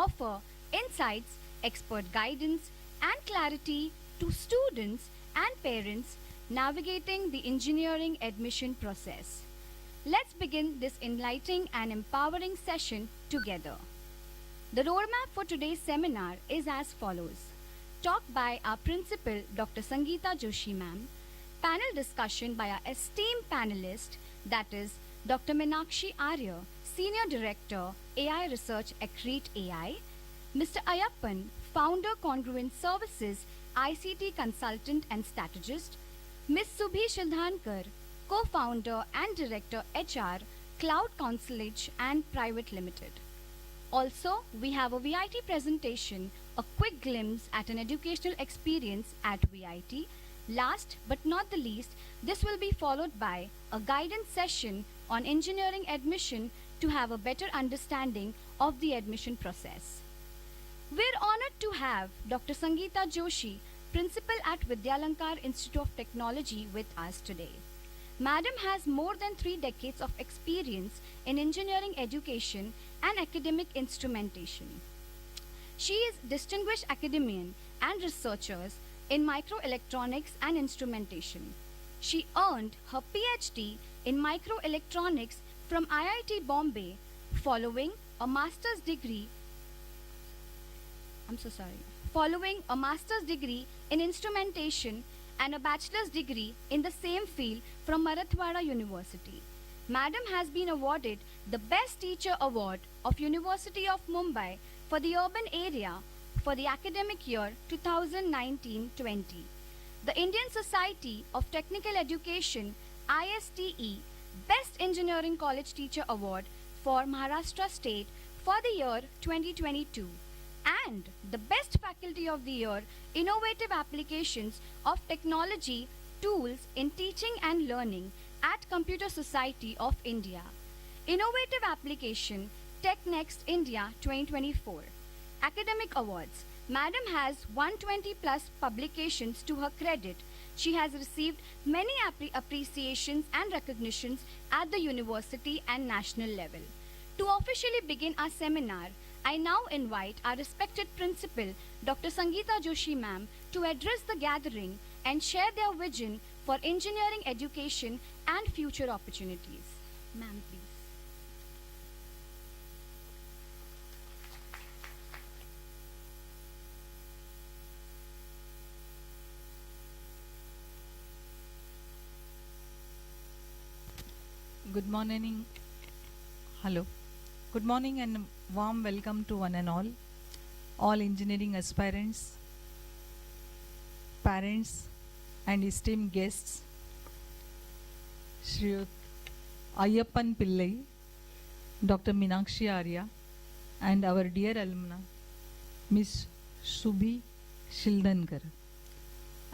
offer insights, expert guidance, and clarity to students and parents navigating the engineering admission process. Let's begin this enlightening and empowering session together. The roadmap for today's seminar is as follows. Talk by our principal, Dr. Sangeeta Joshi ma'am. Panel discussion by our esteemed panelist, that is Dr. Meenakshi Arya, Senior Director, AI Research at Crete AI. Mr. Ayappan, Founder, Congruent Services, ICT Consultant and Strategist. Ms. Subhi Shildhankar, Co-Founder and Director HR, Cloud Consulage and Private Limited. Also, we have a VIT presentation, a quick glimpse at an educational experience at VIT. Last but not the least, this will be followed by a guidance session on engineering admission to have a better understanding of the admission process. We're honored to have Dr. Sangeeta Joshi, Principal at Vidyalankar Institute of Technology with us today. Madam has more than 3 decades of experience in engineering education and academic instrumentation. She is distinguished academician and researchers in microelectronics and instrumentation. She earned her PhD in microelectronics from IIT Bombay following a master's degree in instrumentation and a bachelor's degree in the same field from Marathwada University. Madam has been awarded the Best Teacher Award of University of Mumbai for the urban area for the academic year 2019-20. The Indian Society of Technical Education ISTE Best Engineering College Teacher Award for Maharashtra State for the year 2022. And the Best Faculty of the Year Innovative Applications of Technology Tools in Teaching and Learning at Computer Society of India. Innovative Application TechNext India 2024. Academic Awards. Madam has 120 plus publications to her credit. She has received many appreciations and recognitions at the university and national level. To officially begin our seminar, I now invite our respected principal, Dr. Sangeeta Joshi ma'am, to address the gathering and share their vision for engineering education and future opportunities. Ma'am, please. Good morning. Hello. Good morning and warm welcome to one and all engineering aspirants, parents and esteemed guests. Shri Ayappan Pillai, Dr. Meenakshi Arya and our dear alumna, Miss Subhi Shildhankar.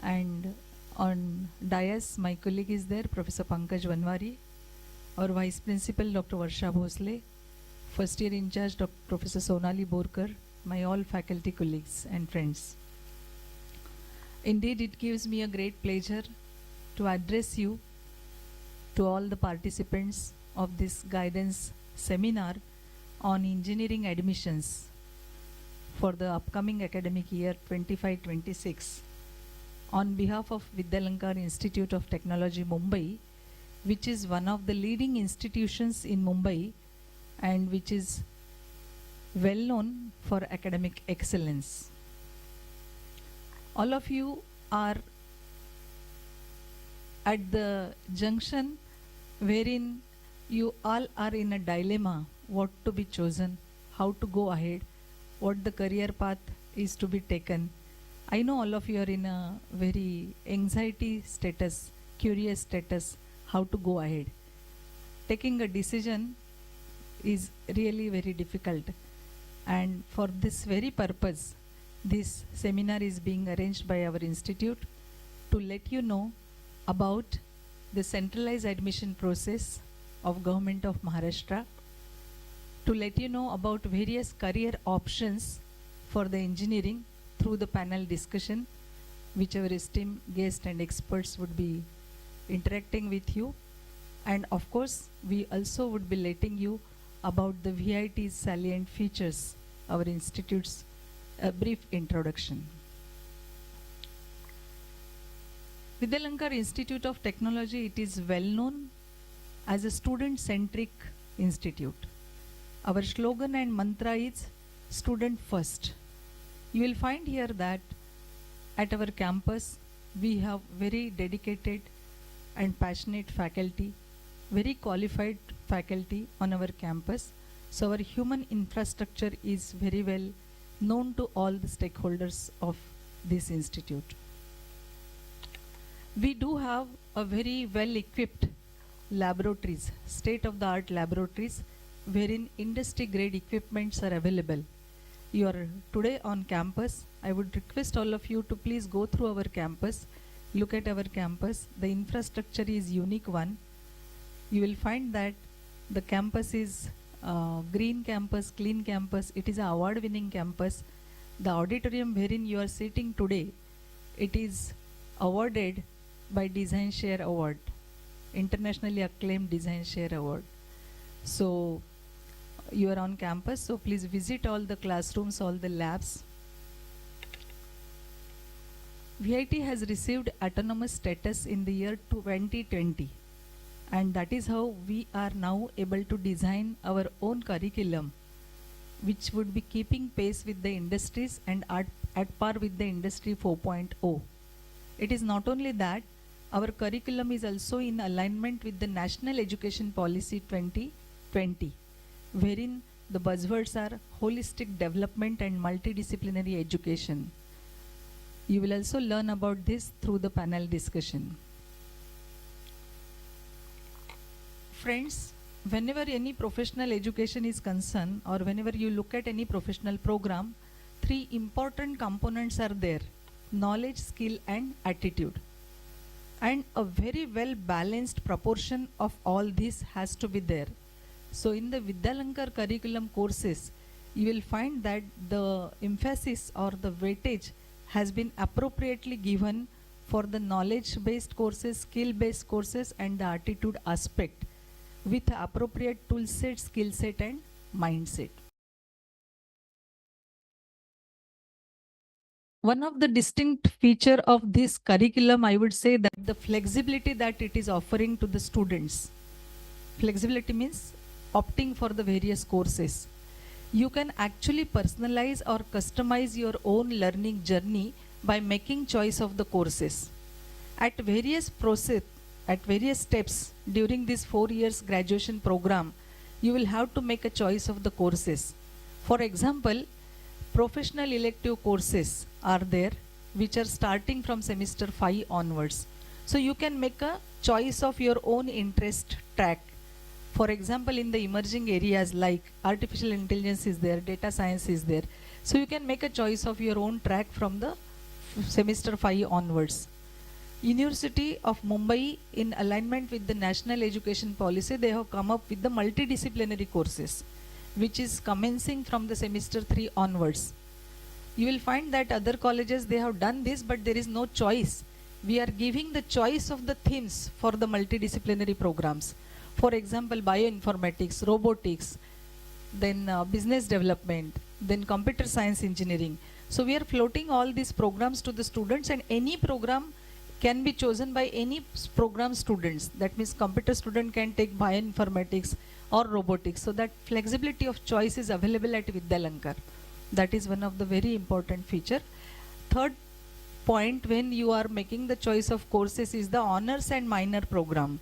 And on dais, my colleague is there, Professor Pankaj Vanwari, our Vice Principal, Dr. Varsha Bhosle, First Year In Charge, Dr. Professor Sonali Borkar, my all faculty colleagues and friends. Indeed, it gives me a great pleasure to address you, to all the participants of this guidance seminar on engineering admissions for the upcoming academic year 25-26 on behalf of Vidyalankar Institute of Technology, Mumbai, which is one of the leading institutions in Mumbai and which is well known for academic excellence. All of you are at the junction wherein you all are in a dilemma what to be chosen, how to go ahead, what the career path is to be taken. I know all of you are in a very anxiety status, curious status, how to go ahead. Taking a decision is really very difficult, and for this very purpose this seminar is being arranged by our institute to let you know about the centralized admission process of Government of Maharashtra, to let you know about various career options for the engineering through the panel discussion which our esteemed guests and experts would be interacting with you, and of course we also would be letting you about the VIT's salient features our institute's brief introduction. Vidyalankar Institute of Technology, it is well known as a student-centric institute. Our slogan and mantra is student first. You will find here that at our campus we have very dedicated and passionate faculty, very qualified faculty on our campus. So our human infrastructure is very well known to all the stakeholders of this institute. We do have a very well equipped laboratories, state of the art laboratories, wherein industry grade equipments are available. You are today on campus. I would request all of you to please go through our campus, look at our campus. The infrastructure is unique one. You will find that the campus is green campus, clean campus. It is an award winning campus. The auditorium wherein you are sitting today, it is awarded by Design Share Award, internationally acclaimed Design Share Award. So you are on campus, so please visit all the classrooms, all the labs. VIT has received autonomous status in the year 2020, and that is how we are now able to design our own curriculum, which would be keeping pace with the industries and at par with the Industry 4.0. It is not only that, our curriculum is also in alignment with the National Education Policy 2020, wherein the buzzwords are holistic development and multidisciplinary education. You will also learn about this through the panel discussion. Friends, whenever any professional education is concerned, or whenever you look at any professional program, three important components are there: knowledge, skill and attitude. And a very well balanced proportion of all this has to be there. So in the Vidyalankar curriculum courses, you will find that the emphasis or the weightage has been appropriately given for the knowledge based courses, skill based courses and the attitude aspect, with appropriate tool set, skill set and mindset. One of the distinct feature of this curriculum, I would say, that the flexibility that it is offering to the students. Flexibility means opting for the various courses. You can actually personalize or customize your own learning journey by making choice of the courses. At various steps during this 4 years graduation program, you will have to make a choice of the courses. For example, professional elective courses are there, which are starting from semester 5 onwards. So you can make a choice of your own interest track. For example, in the emerging areas like artificial intelligence is there, data science is there. So you can make a choice of your own track from the semester 5 onwards. University of Mumbai, in alignment with the National Education Policy, they have come up with the multidisciplinary courses, which is commencing from the semester 3 onwards. You will find that other colleges, they have done this, but there is no choice. We are giving the choice of the themes for the multidisciplinary programs. For example, bioinformatics, robotics, then business development, then computer science engineering. So we are floating all these programs to the students, and any program can be chosen by any program students. That means computer student can take bioinformatics or robotics. So that flexibility of choice is available at Vidyalankar. That is one of the very important feature. Third point, when you are making the choice of courses, is the honors and minor program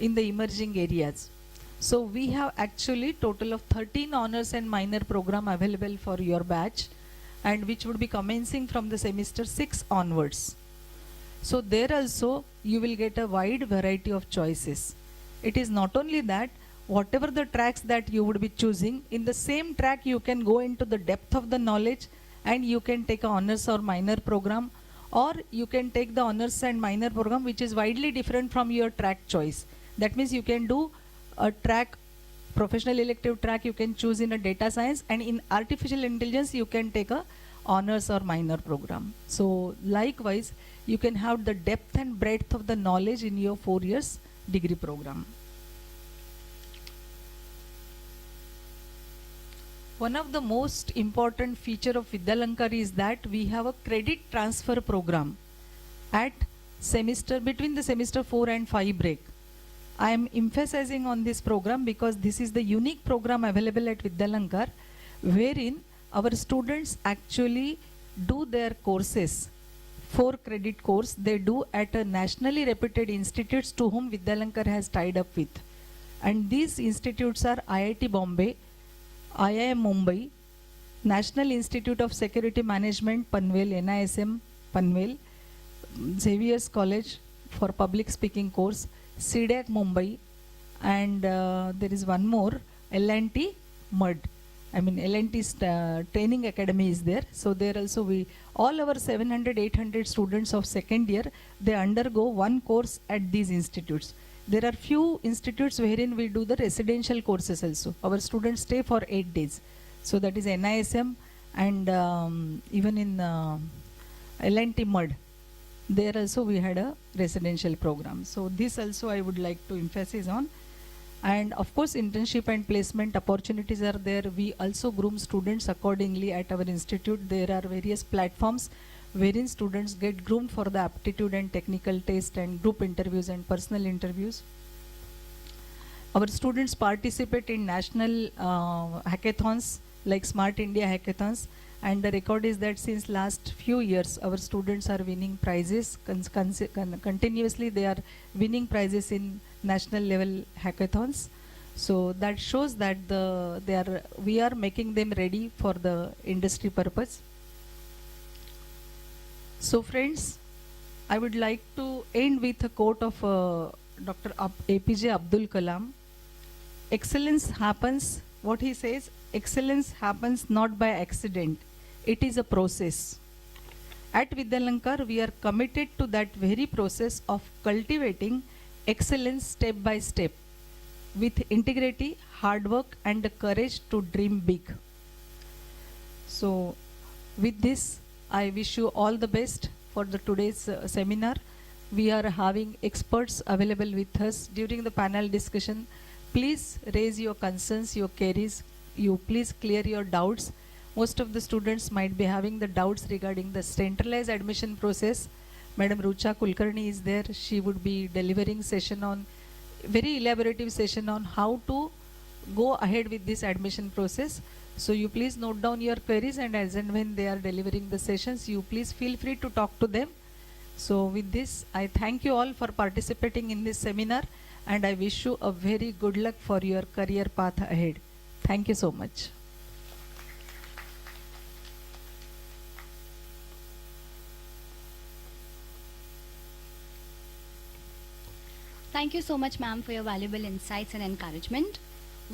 in the emerging areas. So we have actually total of 13 honors and minor program available for your batch, and which would be commencing from the semester 6 onwards. So there also you will get a wide variety of choices. It is not only that, whatever the tracks that you would be choosing, in the same track you can go into the depth of the knowledge, and you can take a honors or minor program, or you can take the honors and minor program which is widely different from your track choice. That means you can do a track, professional elective track you can choose in a data science, and in artificial intelligence you can take a honors or minor program. So likewise, you can have the depth and breadth of the knowledge in your 4 years degree program. One of the most important feature of Vidyalankar is that we have a credit transfer program at semester between the semester 4 and 5 break. I am emphasizing on this program because this is the unique program available at Vidyalankar wherein our students actually do their courses, 4 credit course they do at a nationally reputed institutes to whom Vidyalankar has tied up with. And these institutes are IIT Bombay, IIM Mumbai, National Institute of Security Management Panvel, NISM Panvel, Xavier's College for Public Speaking course, CDAC Mumbai, and there is one more, L&T MUD. I mean L&T Training Academy is there. So there also all our 700, 800 students of second year, they undergo one course at these institutes. There are few institutes wherein we do the residential courses also. Our students stay for 8 days. So that is NISM and even in L&T MUD. There also we had a residential program. So this also I would like to emphasize on. And of course internship and placement opportunities are there. We also groom students accordingly at our institute. There are various platforms wherein students get groomed for the aptitude and technical test and group interviews and personal interviews. Our students participate in national hackathons like Smart India hackathons, and the record is that since last few years our students are winning prizes continuously. They are winning prizes in national level hackathons. So that shows that we are making them ready for the industry purpose. So friends, I would like to end with a quote of Dr. APJ Abdul Kalam. Excellence happens, what he says, excellence happens not by accident, it is a process. At Vidyalankar, we are committed to that very process of cultivating excellence step by step with integrity, hard work and the courage to dream big. So with this, I wish you all the best for the today's seminar. We are having experts available with us during the panel discussion. Please raise your concerns, your queries. You please clear your doubts. Most of the students might be having the doubts regarding the centralized admission process. Madam Rucha Kulkarni is there. She would be delivering session on, very elaborative session on how to go ahead with this admission process. So you please note down your queries, and as and when they are delivering the sessions, you please feel free to talk to them. So with this, I thank you all for participating in this seminar, and I wish you a very good luck for your career path ahead. Thank you so much. Thank you so much, ma'am, for your valuable insights and encouragement.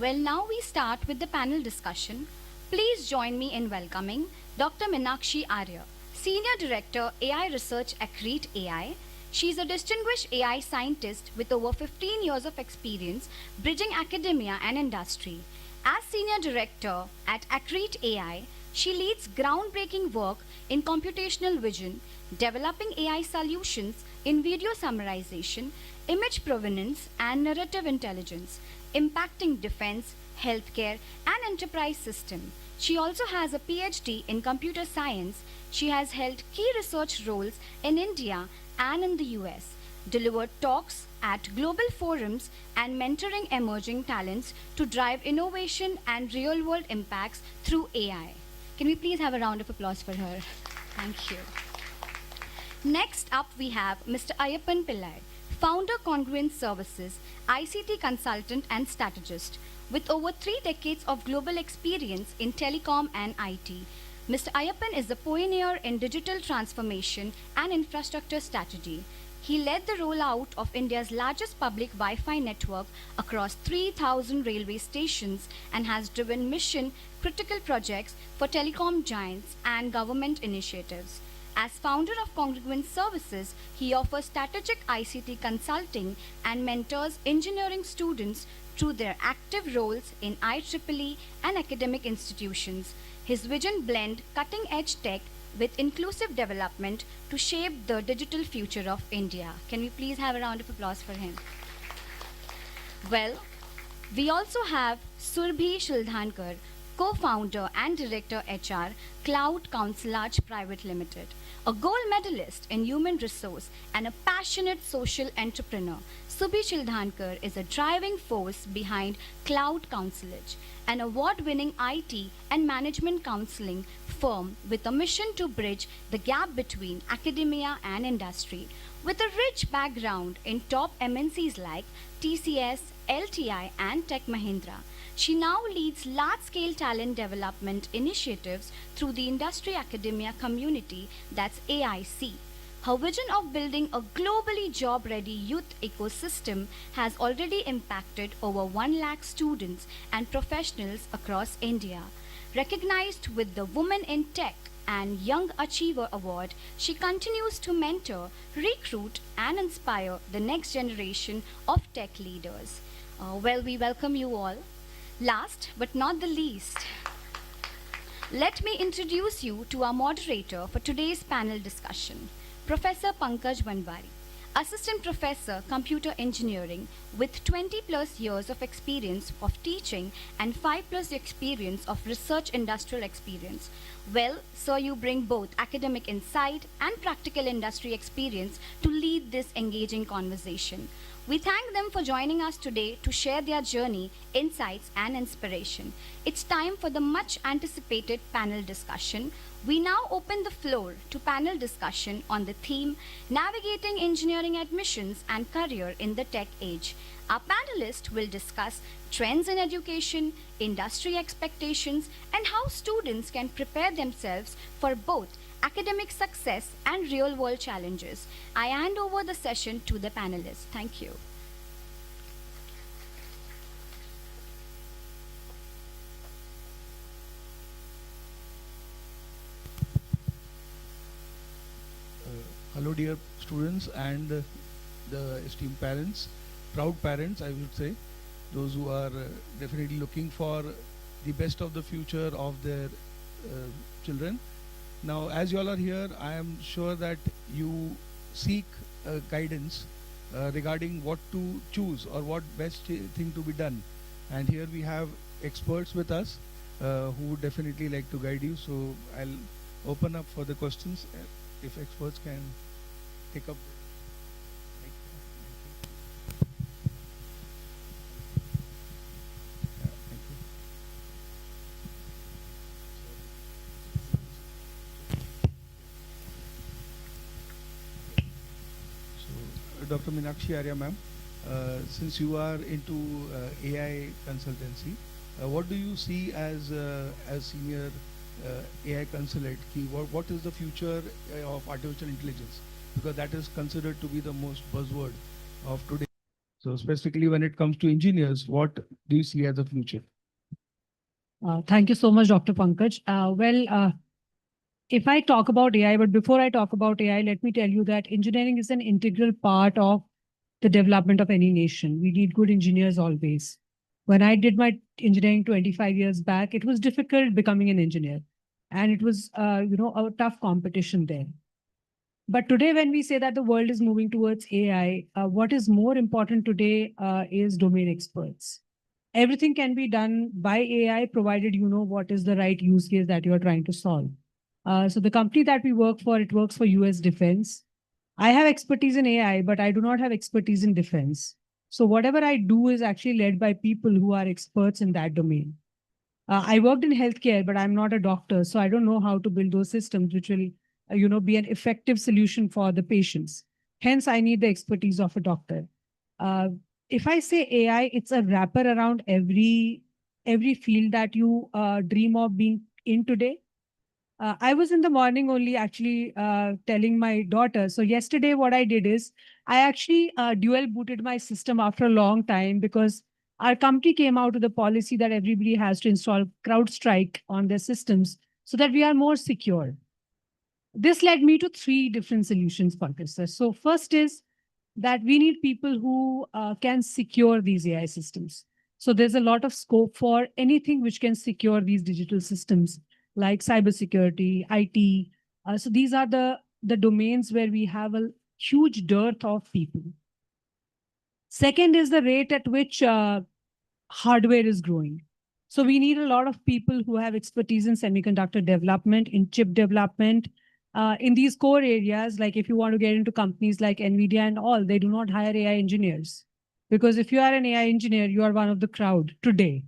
Well, now we start with the panel discussion. Please join me in welcoming Dr. Meenakshi Arya, Senior Director, AI Research at VIT AI. She is a distinguished AI scientist with over 15 years of experience bridging academia and industry. As Senior Director at VIT AI, she leads groundbreaking work in computational vision, developing AI solutions in video summarization, image provenance, and narrative intelligence, impacting defense, healthcare, and enterprise system. She also has a PhD in computer science. She has held key research roles in India and in the US, delivered talks at global forums, and mentoring emerging talents to drive innovation and real-world impacts through AI. Can we please have a round of applause for her? Thank you. Next up, we have Mr. Ayyappan Pillai, founder Congruent Services, ICT consultant and strategist, with over 3 decades of global experience in telecom and IT. Mr. Ayyappan is a pioneer in digital transformation and infrastructure strategy. He led the rollout of India's largest public Wi-Fi network across 3,000 railway stations and has driven mission-critical projects for telecom giants and government initiatives. As founder of Congruent Services, he offers strategic ICT consulting and mentors engineering students through their active roles in IEEE and academic institutions. His vision blends cutting-edge tech with inclusive development to shape the digital future of India. Can we please have a round of applause for him? Well, we also have Surbhi Shildhankar, co-founder and director HR, Cloud Counselage Private Limited. A gold medalist in human resource and a passionate social entrepreneur, Subhi Childhankar is a driving force behind Cloud Counselage, an award-winning IT and management counseling firm with a mission to bridge the gap between academia and industry. With a rich background in top MNCs like TCS, LTI, and Tech Mahindra, she now leads large-scale talent development initiatives through the industry academia community, that's AIC. Her vision of building a globally job-ready youth ecosystem has already impacted over 1 lakh students and professionals across India. Recognized with the Women in Tech and Young Achiever Award, she continues to mentor, recruit, and inspire the next generation of tech leaders. We welcome you all. Last but not the least, let me introduce you to our moderator for today's panel discussion, Professor Pankaj Banwari, Assistant Professor, Computer Engineering, with 20 plus years of experience of teaching and 5 plus experience of research industrial experience. Well, sir, you bring both academic insight and practical industry experience to lead this engaging conversation. We thank them for joining us today to share their journey, insights, and inspiration. It's time for the much anticipated panel discussion. We now open the floor to panel discussion on the theme Navigating Engineering Admissions and Career in the Tech Age. Our panelists will discuss trends in education, industry expectations, and how students can prepare themselves for both academic success and real-world challenges. I hand over the session to the panelists. Thank you. Hello dear students and the esteemed parents, proud parents I would say, those who are definitely looking for the best of the future of their children. Now as you all are here, I am sure that you seek guidance regarding what to choose or what best thing to be done. And here we have experts with us who would definitely like to guide you. So I'll open up for the questions if experts can take up. Dr. Meenakshi Arya ma'am, since you are into AI consultancy, what do you see as senior AI consulate? What is the future of artificial intelligence? Because that is considered to be the most buzzword of today. So specifically when it comes to engineers, what do you see as the future? Thank you so much, Dr. Pankaj. If I talk about AI, but before I talk about AI, let me tell you that engineering is an integral part of the development of any nation. We need good engineers always. When I did my engineering 25 years back, it was difficult becoming an engineer. And it was, a tough competition there. But today, when we say that the world is moving towards AI, what is more important today is domain experts. Everything can be done by AI, provided you know what is the right use case that you are trying to solve. So the company that we work for, it works for US Defense. I have expertise in AI, but I do not have expertise in defense. So whatever I do is actually led by people who are experts in that domain. I worked in healthcare, but I'm not a doctor, so I don't know how to build those systems which will, be an effective solution for the patients. Hence, I need the expertise of a doctor. If I say AI, it's a wrapper around every field that you dream of being in today. I was in the morning only actually telling my daughter. So yesterday what I did is I actually dual booted my system after a long time because our company came out with a policy that everybody has to install CrowdStrike on their systems so that we are more secure. This led me to 3 different solutions, Pankaj. So first is that we need people who can secure these AI systems. So there's a lot of scope for anything which can secure these digital systems like cybersecurity, IT. So these are the domains where we have a huge dearth of people. Second is the rate at which hardware is growing. So we need a lot of people who have expertise in semiconductor development, in chip development, in these core areas. Like if you want to get into companies like NVIDIA and all, they do not hire AI engineers. Because if you are an AI engineer, you are one of the crowd today.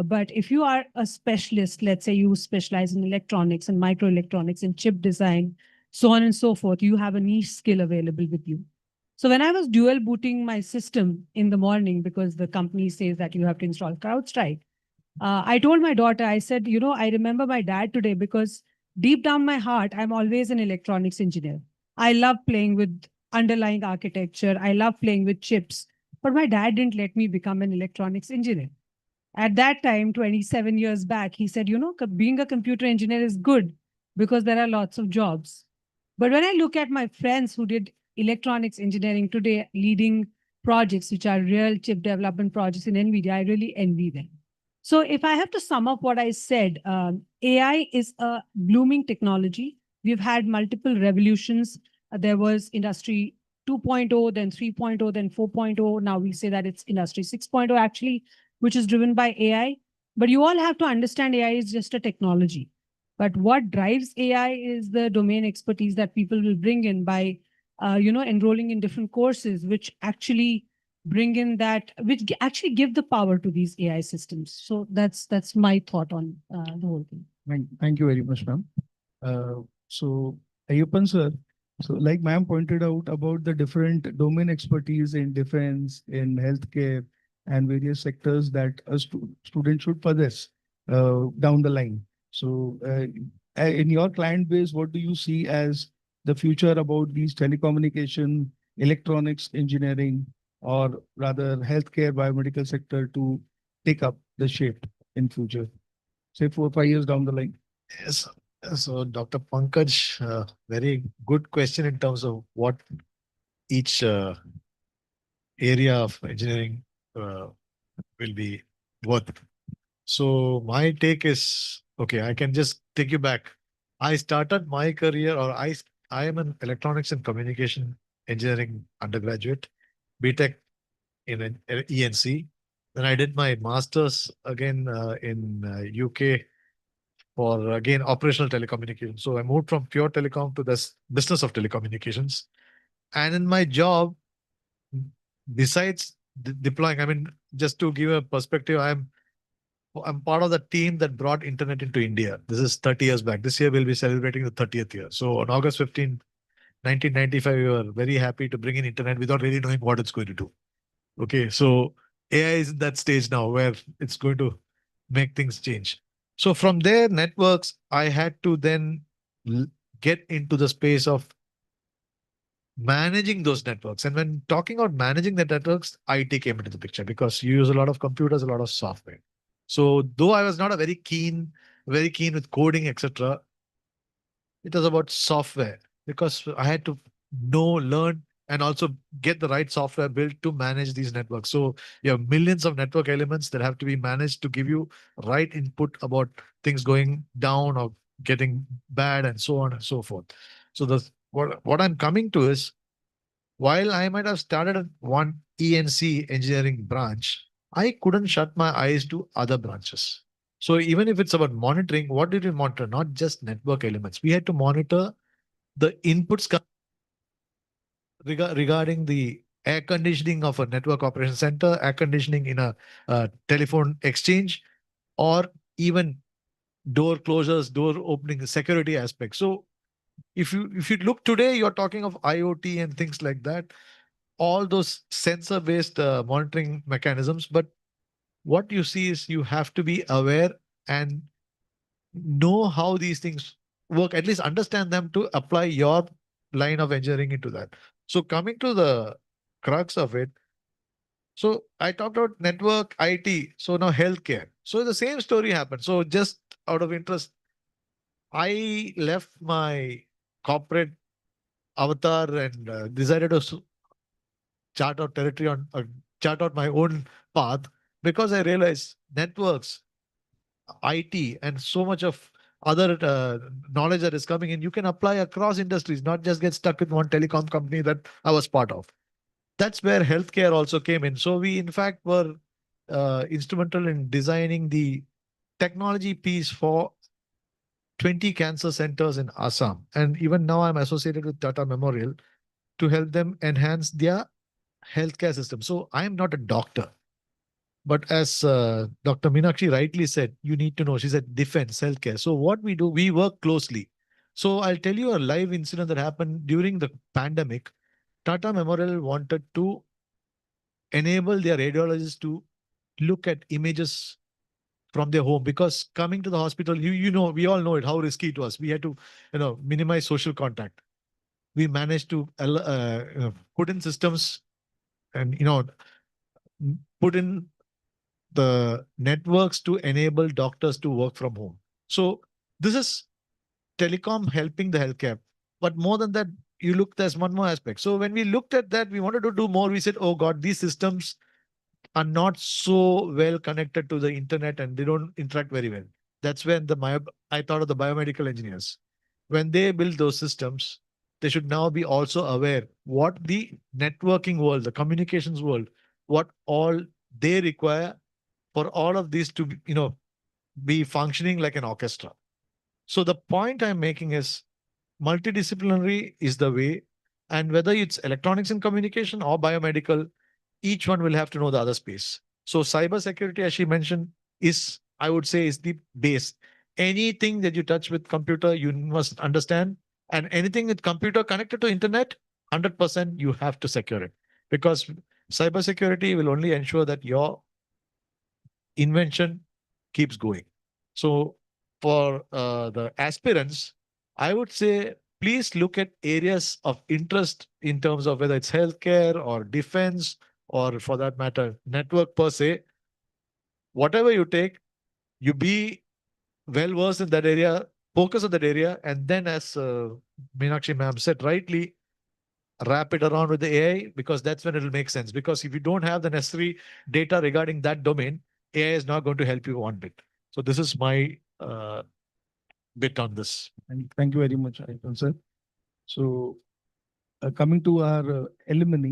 But if you are a specialist, let's say you specialize in electronics and microelectronics and chip design, so on and so forth, you have a niche skill available with you. So when I was dual booting my system in the morning, because the company says that you have to install CrowdStrike, I told my daughter, I said, I remember my dad today because deep down my heart, I'm always an electronics engineer. I love playing with underlying architecture. I love playing with chips. But my dad didn't let me become an electronics engineer. At that time, 27 years back, he said, being a computer engineer is good because there are lots of jobs. But when I look at my friends who did electronics engineering today, leading projects, which are real chip development projects in NVIDIA, I really envy them. So if I have to sum up what I said, AI is a blooming technology. We've had multiple revolutions. There was industry 2.0, then 3.0, then 4.0. Now we say that it's industry 6.0 actually, which is driven by AI. But you all have to understand AI is just a technology. But what drives AI is the domain expertise that people will bring in by, enrolling in different courses, which actually bring in that, which actually give the power to these AI systems. So that's my thought on the whole thing. Thank you very much, ma'am. So, Ayyappan sir, so like ma'am pointed out about the different domain expertise in defense, in healthcare, and various sectors that a student should possess down the line. So, in your client base, what do you see as the future about these telecommunication, electronics engineering, or rather healthcare, biomedical sector to take up the shape in future, say 4 or 5 years down the line? Yes. So, Dr. Pankaj, very good question in terms of what each area of engineering will be worth. So, my take is okay, I can just take you back. I started my career, or I am an electronics and communication engineering undergraduate, BTech in an ENC. Then I did my master's again in UK for again operational telecommunications. So I moved from pure telecom to this business of telecommunications. And in my job, besides deploying, I mean, just to give a perspective, I'm part of the team that brought internet into India. This is 30 years back. This year we'll be celebrating the 30th year. So on August 15, 1995, we were very happy to bring in internet without really knowing what it's going to do. Okay, so AI is in that stage now where it's going to make things change. So from there, networks, I had to then get into the space of managing those networks. And when talking about managing the networks, IT came into the picture because you use a lot of computers, a lot of software. So though I was not very keen with coding, etc., it was about software because I had to learn, and also get the right software built to manage these networks. So you have millions of network elements that have to be managed to give you right input about things going down or getting bad and so on and so forth. So what I'm coming to is, while I might have started at one ENC engineering branch, I couldn't shut my eyes to other branches. So even if it's about monitoring, what did we monitor? Not just network elements. We had to monitor the inputs regarding the air conditioning of a network operation center, air conditioning in a telephone exchange, or even door closures, door opening, security aspects. So if you look today, you're talking of IoT and things like that, all those sensor-based monitoring mechanisms. But what you see is you have to be aware and know how these things work, at least understand them to apply your line of engineering into that. So coming to the crux of it, so I talked about network, IT, so now healthcare. So the same story happened. So just out of interest, I left my corporate avatar and decided to chart out territory chart out my own path, because I realized networks, IT, and so much of other knowledge that is coming in, you can apply across industries, not just get stuck with one telecom company that I was part of. That's where healthcare also came in. So we, in fact, were instrumental in designing the technology piece for 20 cancer centers in Assam. And even now I'm associated with Tata Memorial to help them enhance their healthcare system. So I am not a doctor. But as Dr. Meenakshi rightly said, you need to know, she said defense, healthcare. So what we do, we work closely. So I'll tell you a live incident that happened during the pandemic. Tata Memorial wanted to enable their radiologists to look at images from their home, because coming to the hospital, you know, we all know it, how risky it was. We had to, minimize social contact. We managed to put in systems and, put in the networks to enable doctors to work from home. So this is telecom helping the healthcare. But more than that, you look, there's one more aspect. So when we looked at that, we wanted to do more. We said, oh God, these systems are not so well connected to the internet and they don't interact very well. That's when I thought of the biomedical engineers. When they build those systems, they should now be also aware what the networking world, the communications world, what all they require for all of these to be functioning like an orchestra. So the point I'm making is multidisciplinary is the way, and whether it's electronics and communication or biomedical, each one will have to know the other space. So cyber security, as she mentioned, is, I would say, is the base. Anything that you touch with computer, you must understand, and anything with computer connected to internet, 100% you have to secure it, because cyber security will only ensure that your invention keeps going. So for the aspirants, I would say please look at areas of interest in terms of whether it's healthcare or defense or, for that matter, network per se. Whatever you take, you be well versed in that area, focus on that area, and then, as Meenakshi ma'am said rightly, wrap it around with the AI, because that's when it'll make sense. Because if you don't have the necessary data regarding that domain, AI is not going to help you one bit. So this is my bit on this. And thank you very much, Aipal sir. So coming to our alumni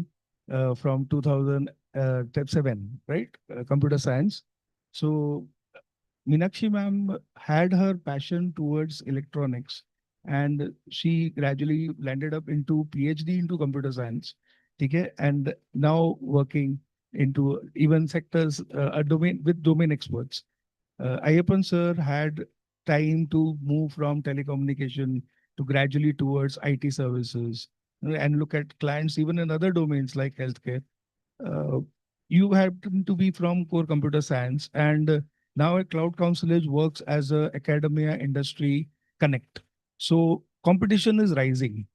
from 2007, right? Computer science. So Meenakshi ma'am had her passion towards electronics, and she gradually landed up into PhD into computer science. Okay, and now working into even sectors, a domain with domain experts. Ayyappan sir had time to move from telecommunication to gradually towards IT services, and look at clients even in other domains like healthcare. Uh, you happen to be from core computer science, and now at Cloud Council works as a academia industry connect. So competition is rising.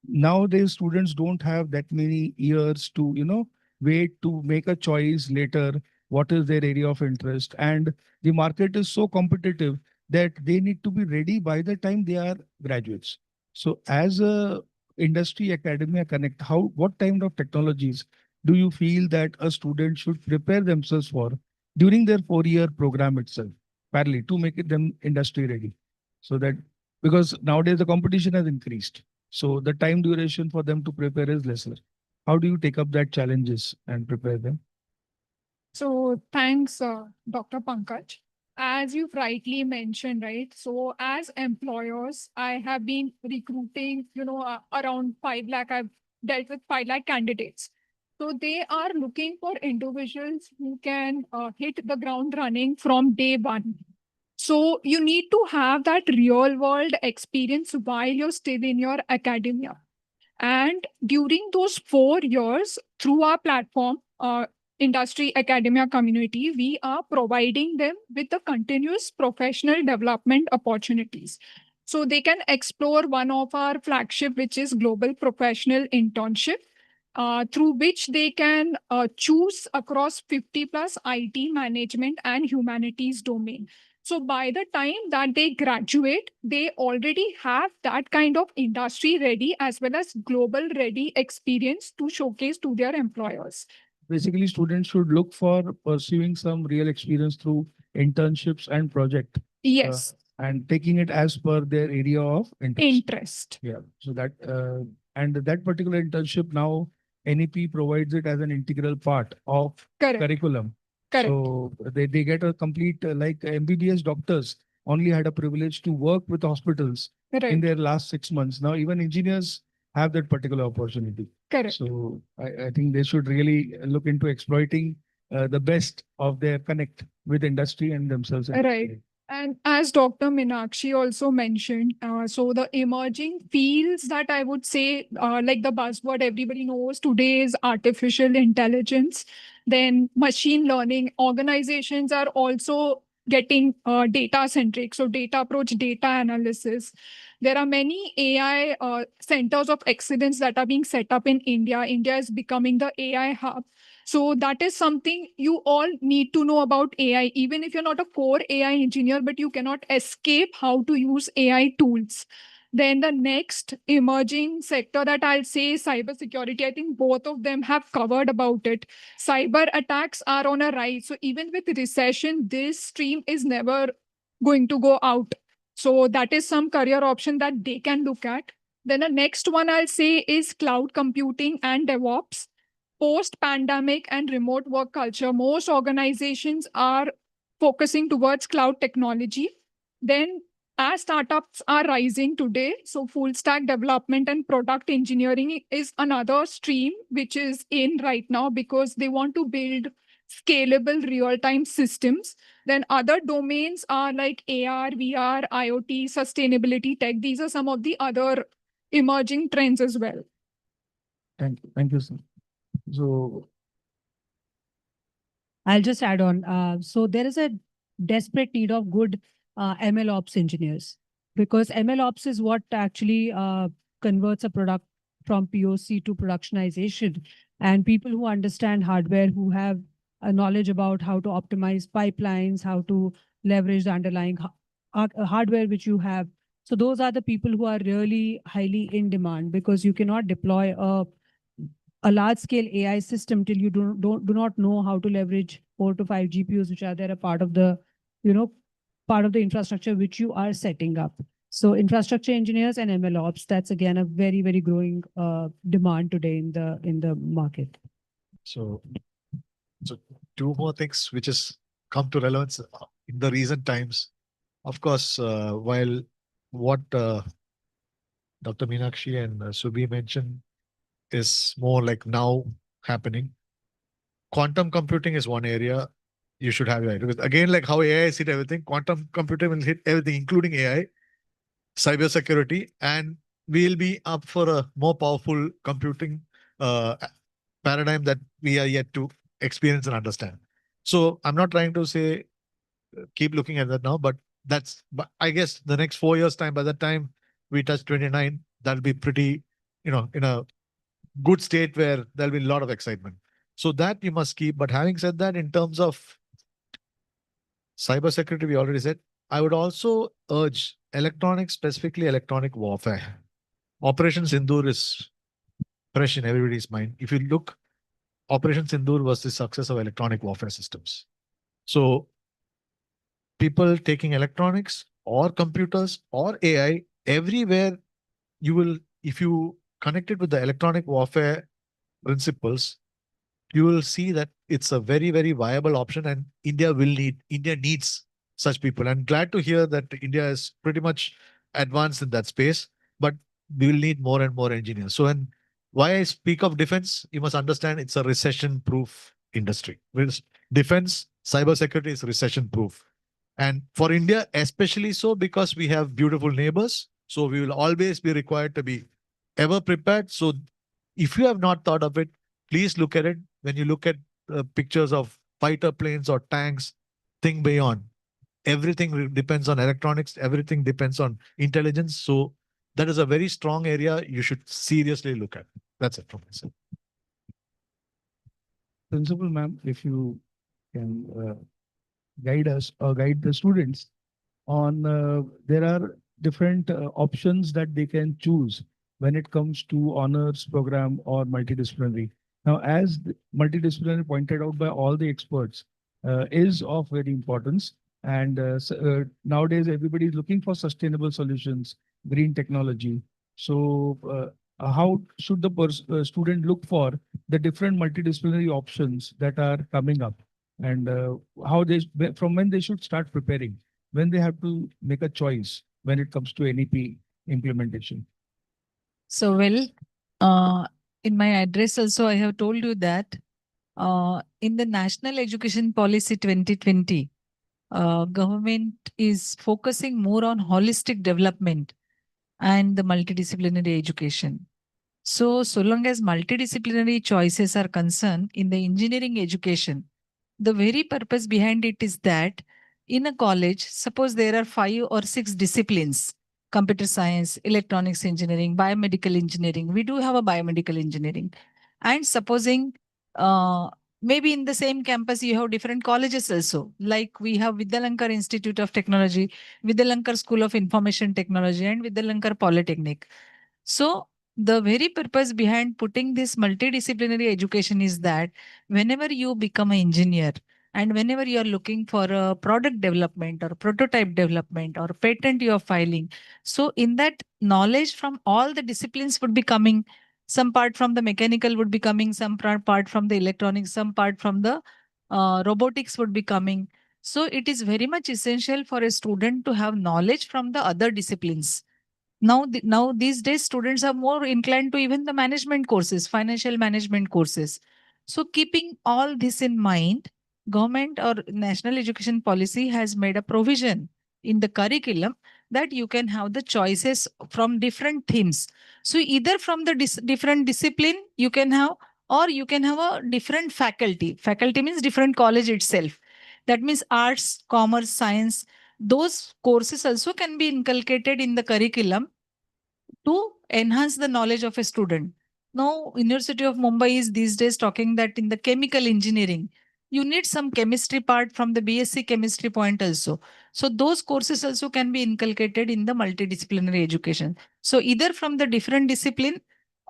Nowadays students don't have that many years to wait to make a choice later what is their area of interest, and the market is so competitive that they need to be ready by the time they are graduates. So as a industry academia connect, how what kind of technologies do you feel that a student should prepare themselves for during their 4-year program itself, parallel, to make it them industry ready, so that, because nowadays the competition has increased, so the time duration for them to prepare is lesser. How do you take up that challenges and prepare them? So thanks, Dr. Pankaj. As you've rightly mentioned, right? So as employers, I have been recruiting, around 5 lakh. I've dealt with 5 lakh candidates. So they are looking for individuals who can hit the ground running from day one. So you need to have that real world experience while you're still in your academia. And during those 4 years, through our platform, industry academia community, we are providing them with the continuous professional development opportunities. So they can explore one of our flagship, which is Global Professional Internship, through which they can choose across 50 plus IT management and humanities domain. So by the time that they graduate, they already have that kind of industry ready as well as global ready experience to showcase to their employers. Basically, students should look for pursuing some real experience through internships and project, Yes, and taking it as per their area of interest. interest. Yeah. So that and that particular internship now NEP provides it as an integral part of Correct. curriculum. Correct. So they get a complete, like MBBS doctors only had a privilege to work with hospitals in Right. their last 6 months. Now even engineers have that particular opportunity. Correct. So I think they should really look into exploiting the best of their connect with industry and themselves. Right. And as Dr. Meenakshi also mentioned, so the emerging fields that I would say, like the buzzword everybody knows today is artificial intelligence, then machine learning. Organizations are also getting data centric. So data approach, data analysis. There are many AI centers of excellence that are being set up in India. India is becoming the AI hub. So that is something you all need to know about AI, even if you're not a core AI engineer, but you cannot escape how to use AI tools. Then the next emerging sector that I'll say is cybersecurity. I think both of them have covered about it. Cyber attacks are on a rise. So even with recession, this stream is never going to go out. So that is some career option that they can look at. Then the next one I'll say is cloud computing and DevOps. Post pandemic and remote work culture, most organizations are focusing towards cloud technology. Then, as startups are rising today, so full stack development and product engineering is another stream which is in right now because they want to build scalable real time systems. Then, other domains are like AR, VR, IoT, sustainability tech. These are some of the other emerging trends as well. Thank you, sir. So I'll just add on. So there is a desperate need of good ML ops engineers because ML ops is what actually converts a product from POC to productionization. And people who understand hardware, who have a knowledge about how to optimize pipelines, how to leverage the underlying hardware which you have. So those are the people who are really highly in demand because you cannot deploy a large scale AI system till you do not know how to leverage 4 to 5 GPUs, which are there a part of the, part of the infrastructure which you are setting up. So infrastructure engineers and ML ops, that's again a very, very growing demand today in the market. So two more things which has come to relevance in the recent times. Of course, while what Dr. Meenakshi and Subhi mentioned is more like now happening. Quantum computing is one area you should have AI. Because again, like how AI has hit everything, quantum computing will hit everything, including AI, cybersecurity, and we'll be up for a more powerful computing paradigm that we are yet to experience and understand. So I'm not trying to say keep looking at that now, but but I guess the next 4 years time, by that time we touch 29, that'll be pretty, in a good state where there'll be a lot of excitement. So that you must keep. But having said that, in terms of cybersecurity, we already said, I would also urge electronics, specifically electronic warfare. Operation Sindoor is fresh in everybody's mind. If you look, Operation Sindoor was the success of electronic warfare systems. So people taking electronics or computers or AI, everywhere you will, if you connect it with the electronic warfare principles, you will see that it's a very, very viable option, and India needs such people. I'm glad to hear that India is pretty much advanced in that space, but we will need more and more engineers. So, and why I speak of defense, you must understand it's a recession-proof industry. Defense, cybersecurity is recession-proof. And for India, especially so because we have beautiful neighbors. So we will always be required to be ever prepared. So if you have not thought of it, please look at it. When you look at pictures of fighter planes or tanks, think beyond. Everything depends on electronics. Everything depends on intelligence. So that is a very strong area you should seriously look at. That's it from myself. Principal ma'am, if you can guide us or guide the students on there are different options that they can choose when it comes to honors program or multidisciplinary. Now, as multidisciplinary pointed out by all the experts, is of very importance. And nowadays, everybody is looking for sustainable solutions, green technology. So, how should the student look for the different multidisciplinary options that are coming up? and how from when they should start preparing, when they have to make a choice when it comes to NEP implementation. So, well, in my address also, I have told you that in the National Education Policy 2020, government is focusing more on holistic development and the multidisciplinary education. So long as multidisciplinary choices are concerned in the engineering education, the very purpose behind it is that in a college, suppose there are 5 or 6 disciplines: computer science, electronics engineering, biomedical engineering. We do have a biomedical engineering. And supposing uh, maybe in the same campus, you have different colleges also. Like we have Vidyalankar Institute of Technology, Vidyalankar School of Information Technology, and Vidyalankar Polytechnic. So the very purpose behind putting this multidisciplinary education is that whenever you become an engineer and whenever you are looking for a product development or prototype development or patent you are filing, so in that knowledge from all the disciplines would be coming. Some part from the mechanical would be coming, some part from the electronics, some part from the robotics would be coming. So it is very much essential for a student to have knowledge from the other disciplines. Now these days students are more inclined to even the management courses, financial management courses. So keeping all this in mind, government or national education policy has made a provision in the curriculum that you can have the choices from different themes. So either from the different discipline you can have, or you can have a different faculty. Faculty means different college itself. That means arts, commerce, science. Those courses also can be inculcated in the curriculum to enhance the knowledge of a student. Now, University of Mumbai is these days talking that in the chemical engineering, you need some chemistry part from the BSc chemistry point also. So those courses also can be inculcated in the multidisciplinary education. So either from the different discipline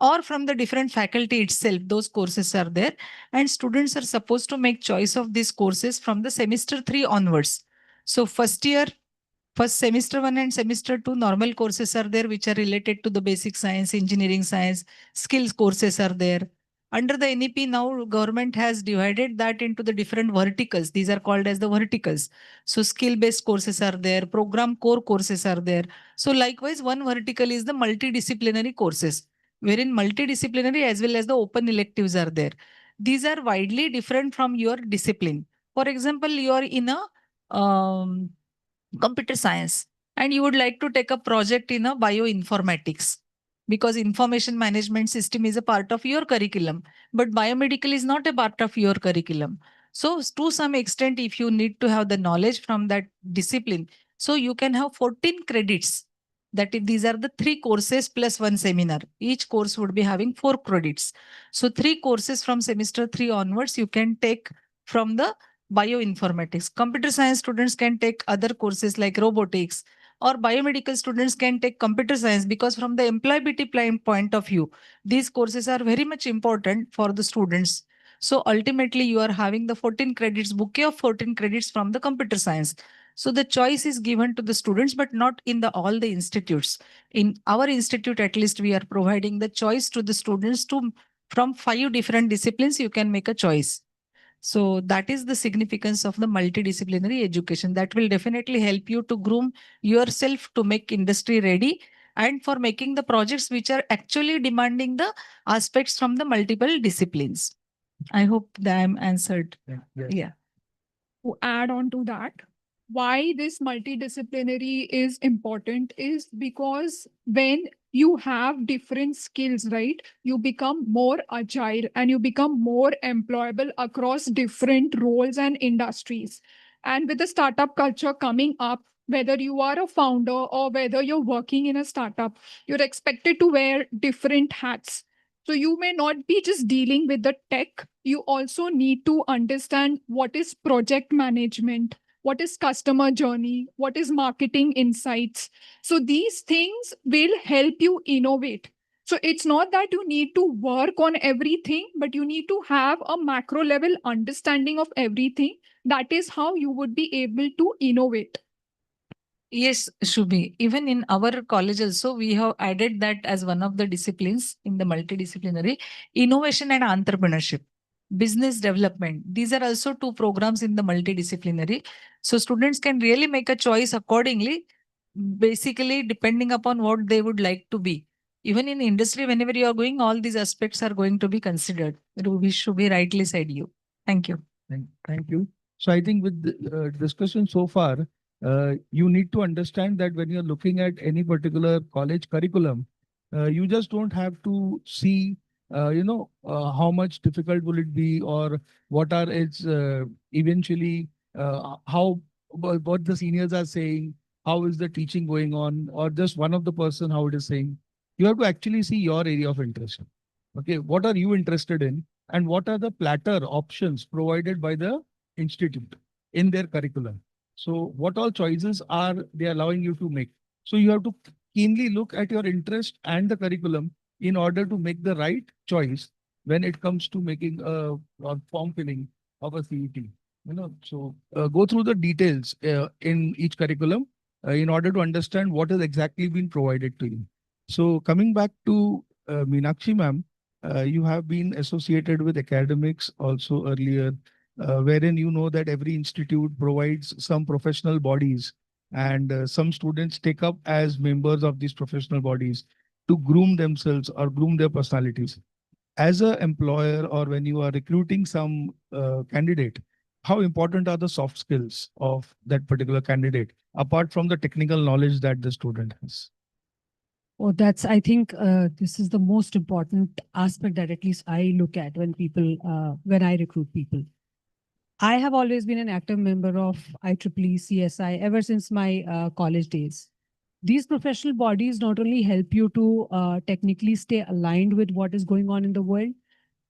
or from the different faculty itself, those courses are there. And students are supposed to make choice of these courses from the semester 3 onwards. So first year, first semester 1 and semester 2 normal courses are there, which are related to the basic science, engineering science, skills courses are there. Under the NEP now government has divided that into the different verticals. These are called as the verticals. So skill based courses are there, program core courses are there. So likewise one vertical is the multidisciplinary courses, wherein multidisciplinary as well as the open electives are there. These are widely different from your discipline. For example, you are in a computer science and you would like to take a project in a bioinformatics because information management system is a part of your curriculum, but biomedical is not a part of your curriculum. So to some extent, if you need to have the knowledge from that discipline, so you can have 14 credits. These are the 3 courses plus 1 seminar. Each course would be having 4 credits. So 3 courses from semester 3 onwards you can take from the bioinformatics. Computer science students can take other courses like robotics, or biomedical students can take computer science, because from the employability point of view, these courses are very much important for the students. So ultimately, you are having the 14 credits, bouquet of 14 credits from the computer science. So the choice is given to the students, but not in the all the institutes. In our institute, at least, we are providing the choice to the students to from 5 different disciplines. You can make a choice. So that is the significance of the multidisciplinary education that will definitely help you to groom yourself to make industry ready and for making the projects which are actually demanding the aspects from the multiple disciplines. I hope that I'm answered. Yeah. To add on to that, why this multidisciplinary is important is because when you have different skills, right, you become more agile and you become more employable across different roles and industries. And with the startup culture coming up, whether you are a founder or whether you're working in a startup, you're expected to wear different hats. So you may not be just dealing with the tech, you also need to understand what is project management, what is customer journey, what is marketing insights. So these things will help you innovate. So it's not that you need to work on everything, but you need to have a macro level understanding of everything. That is how you would be able to innovate. Yes, Shubhi. Even in our college also, we have added that as one of the disciplines in the multidisciplinary, innovation and entrepreneurship. business development. These are also two programs in the multidisciplinary. So students can really make a choice accordingly, basically depending upon what they would like to be. Even in industry, whenever you are going, all these aspects are going to be considered, which should be rightly said you. Thank you. Thank you. So I think with the discussion so far, you need to understand that when you're looking at any particular college curriculum, you just don't have to see, how much difficult will it be, or what are its eventually, how what the seniors are saying, how is the teaching going on, or just one of the person how it is saying. You have to actually see your area of interest. Okay, what are you interested in? And what are the platter options provided by the institute in their curriculum? So what all choices are they allowing you to make? So you have to keenly look at your interest and the curriculum in order to make the right choice when it comes to making a or form filling of a CET. So go through the details in each curriculum in order to understand what has exactly been provided to you. So coming back to Meenakshi ma'am, you have been associated with academics also earlier, wherein you know that every institute provides some professional bodies, and some students take up as members of these professional bodies to groom themselves or groom their personalities. As an employer, or when you are recruiting some candidate, how important are the soft skills of that particular candidate apart from the technical knowledge that the student has? Oh, I think this is the most important aspect that at least I look at when I recruit people. I have always been an active member of IEEE CSI ever since my college days. These professional bodies not only help you to technically stay aligned with what is going on in the world,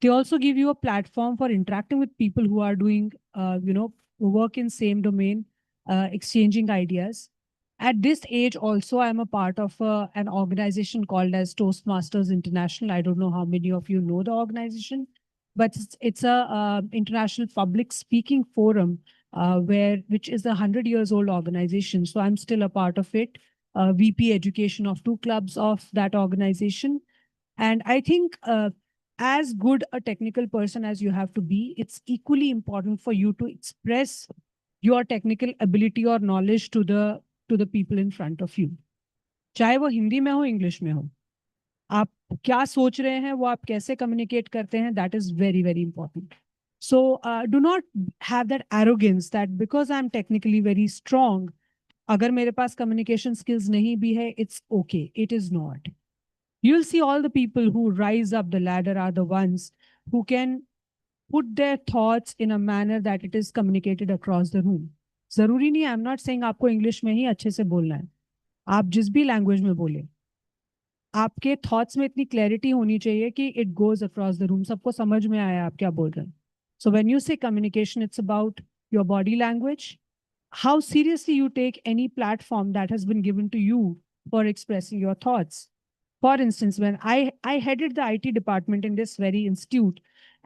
they also give you a platform for interacting with people who are doing, work in same domain, exchanging ideas. At this age, also, I'm a part of an organization called as Toastmasters International. I don't know how many of you know the organization, but it's a international public speaking forum which is a 100 years old organization. So I'm still a part of it. VP education of two clubs of that organization. And I think as good a technical person as you have to be, it's equally important for you to express your technical ability or knowledge to the people in front of you. चाहे वो हिंदी में हो English में हो, आप क्या सोच रहे हैं वो आप कैसे कम्युनिकेट करते हैं, that is very very important. So do not have that arrogance that because I'm technically very strong, अगर मेरे पास communication skills नहीं भी है, it's okay. It is not. You'll see all the people who rise up the ladder are the ones who can put their thoughts in a manner that it is communicated across the room. जरूरी नहीं, I'm not saying आपको English में ही अच्छे से बोलना है. आप जिस भी लैंग्वेज में बोले, आपके थॉट्स में इतनी क्लैरिटी होनी चाहिए कि it goes across the room, सबको समझ में आया आप क्या बोल रहे हैं. सो व्हेन यू से communication, it's about your body language, how seriously you take any platform that has been given to you for expressing your thoughts. For instance, when I headed the IT department in this very institute,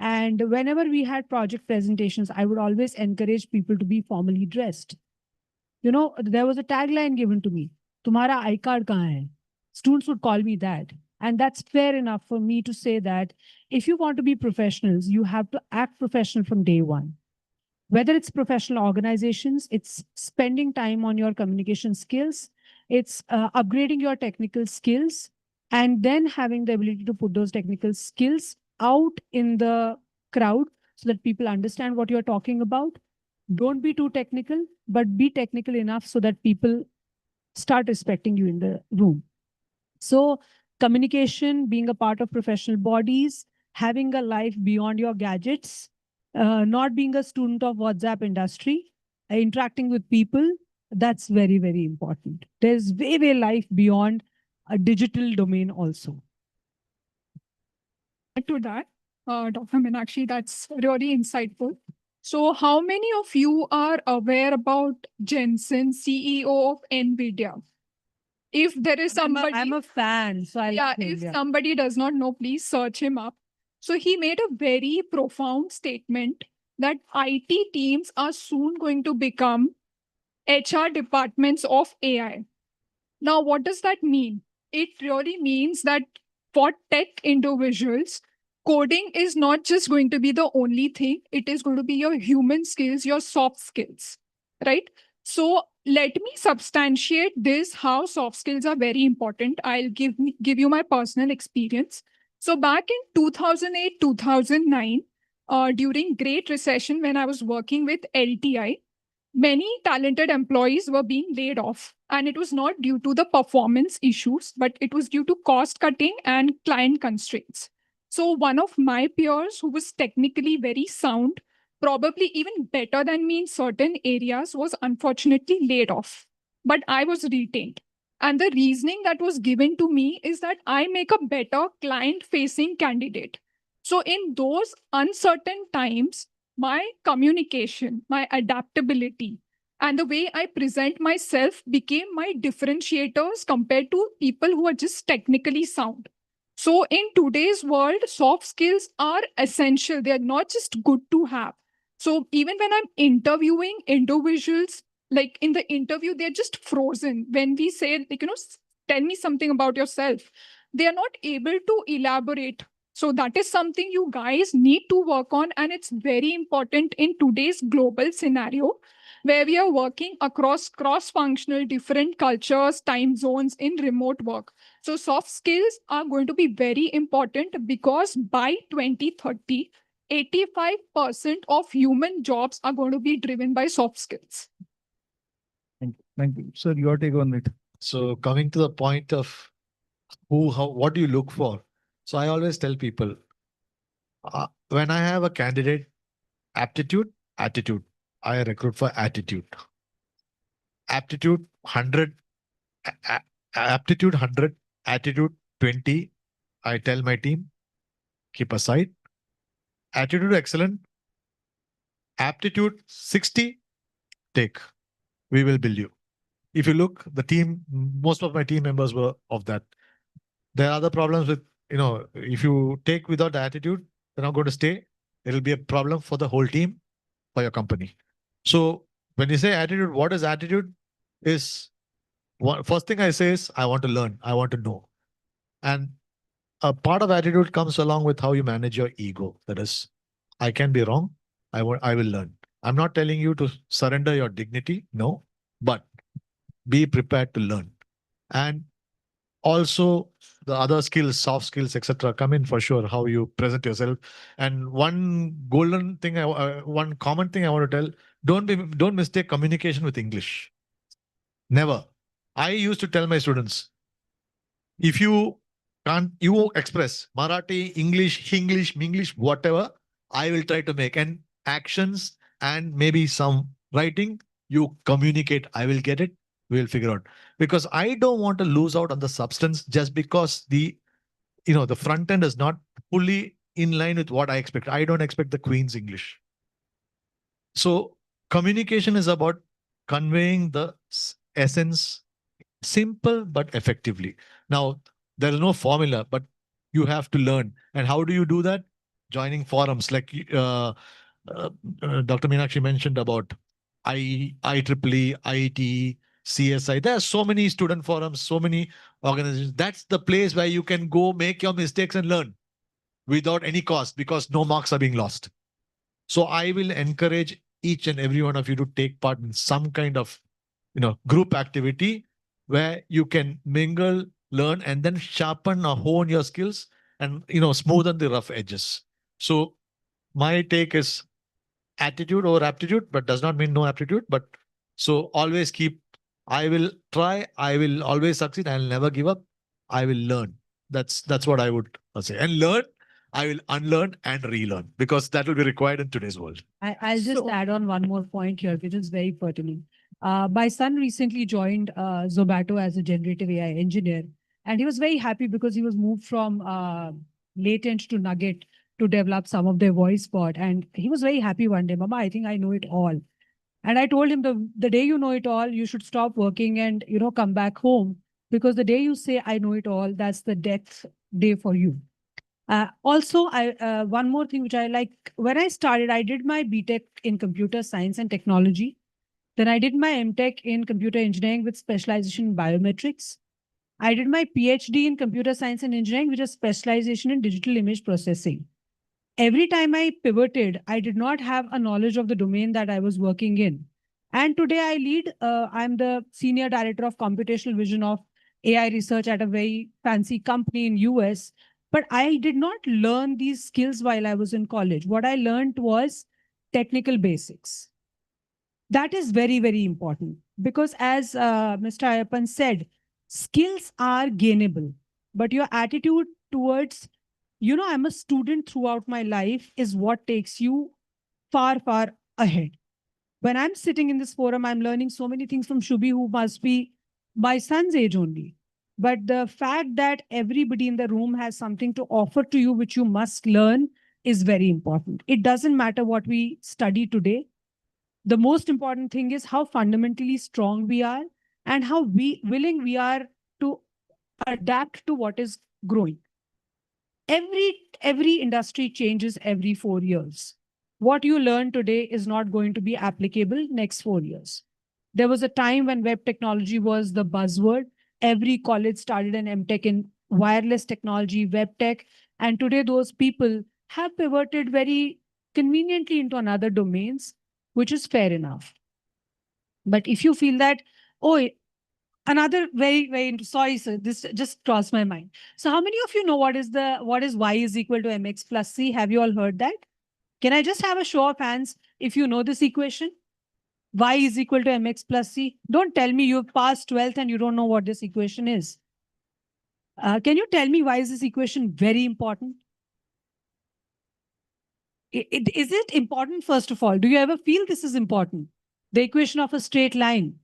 and whenever we had project presentations, I would always encourage people to be formally dressed. You know, there was a tagline given to me, "Tumhara I card kahan hai?" Students would call me that. And that's fair enough for me to say that if you want to be professionals, you have to act professional from day one. Whether it's professional organizations, it's spending time on your communication skills, it's upgrading your technical skills, and then having the ability to put those technical skills out in the crowd so that people understand what you're talking about. Don't be too technical, but be technical enough so that people start respecting you in the room. So communication, being a part of professional bodies, having a life beyond your gadgets, not being a student of WhatsApp industry, interacting with people, that's very, very important. There's way life beyond a digital domain also. To that, Dr. Meenakshi, that's really insightful. So how many of you are aware about Jensen, CEO of NVIDIA? If there is somebody, I'm a fan, so I'll if somebody does not know, please search him up. So he made a very profound statement that IT teams are soon going to become HR departments of AI. Now, what does that mean? It really means that for tech individuals, coding is not just going to be the only thing. It is going to be your human skills, your soft skills, right? So let me substantiate this, how soft skills are very important. I'll give you my personal experience. So back in 2008, 2009, during Great Recession, when I was working with LTI, many talented employees were being laid off. And it was not due to the performance issues, but it was due to cost cutting and client constraints. So one of my peers who was technically very sound, probably even better than me in certain areas, was unfortunately laid off. But I was retained. And the reasoning that was given to me is that I make a better client facing candidate. So in those uncertain times, my communication, my adaptability, and the way I present myself became my differentiators compared to people who are just technically sound. So, in today's world, soft skills are essential. They are not just good to have. So, even when I'm interviewing individuals, like in the interview, they're just frozen. When we say, like, tell me something about yourself, they are not able to elaborate. So that is something you guys need to work on. And it's very important in today's global scenario where we are working across cross-functional, different cultures, time zones in remote work. So soft skills are going to be very important because by 2030, 85% of human jobs are going to be driven by soft skills. Thank you. Thank you. Sir, your take on it. So coming to the point of what do you look for? So I always tell people, when I have a candidate, aptitude, attitude, I recruit for attitude. Aptitude 100, aptitude 100, attitude 20. I tell my team, keep aside. Attitude excellent. Aptitude 60, take. We will build you. If you look, the team, most of my team members were of that. There are other problems with, if you take without the attitude, they're not going to stay. It'll be a problem for the whole team, for your company. So when you say attitude, what is attitude? First thing I say is, I want to learn. I want to know. And a part of attitude comes along with how you manage your ego. That is, I can be wrong. I will learn. I'm not telling you to surrender your dignity. No, but be prepared to learn. And also the other skills, soft skills, etc., come in for sure. How you present yourself. And one common thing I want to tell: don't mistake communication with English. Never. I used to tell my students, if you express Marathi, English, whatever, I will try to make. And actions and maybe some writing, you communicate, I will get it, we'll figure out. Because I don't want to lose out on the substance just because the front end is not fully in line with what I expect. I don't expect the Queen's English. So communication is about conveying the essence, simple but effectively. Now, there is no formula, but you have to learn. And how do you do that? Joining forums like Dr. Meenakshi mentioned about IEEE, IIT, CSI. There are so many student forums, so many organizations. That's the place where you can go make your mistakes and learn without any cost because no marks are being lost. So I will encourage each and every one of you to take part in some kind of group activity where you can mingle, learn, and then sharpen or hone your skills and smoothen the rough edges. So my take is attitude over aptitude, but does not mean no aptitude. But so always keep, I will try, I will always succeed, I'll never give up, I will learn. That's what I would say. And learn, I will unlearn and relearn because that will be required in today's world. I'll just add on one more point here, which is very pertinent. My son recently joined Zomato as a generative AI engineer, and he was very happy because he was moved from latent to nugget to develop some of their voice bot. And he was very happy one day, Mama, I think I know it all. And I told him the day you know it all, you should stop working and come back home, because the day you say I know it all, that's the death day for you. Also, one more thing which I like, when I started, I did my BTech in computer science and technology. Then I did my MTech in computer engineering with specialization in biometrics. I did my PhD in computer science and engineering with a specialization in digital image processing. Every time I pivoted, I did not have a knowledge of the domain that I was working in. And today I lead, I'm the senior director of computational vision of AI research at a very fancy company in US. But I did not learn these skills while I was in college. What I learned was technical basics. That is very, very important because as Mr. Ayappan said, skills are gainable, but your attitude towards, I'm a student throughout my life is what takes you far, far ahead. When I'm sitting in this forum, I'm learning so many things from Shubhi, who must be my son's age only. But the fact that everybody in the room has something to offer to you, which you must learn, is very important. It doesn't matter what we study today. The most important thing is how fundamentally strong we are and how willing we are to adapt to what is growing. Every industry changes every 4 years. What you learn today is not going to be applicable next 4 years. There was a time when web technology was the buzzword. Every college started an MTech in wireless technology, web tech, and today those people have pivoted very conveniently into another domains, which is fair enough. But if you feel that, oh, another very, very, sorry, sir, this just crossed my mind. So how many of you know what is y is equal to mx plus c? Have you all heard that? Can I just have a show of hands if you know this equation? Y is equal to mx plus c. Don't tell me you've passed 12th and you don't know what this equation is. Can you tell me why is this equation very important? Is it important, first of all? Do you ever feel this is important? The equation of a straight line.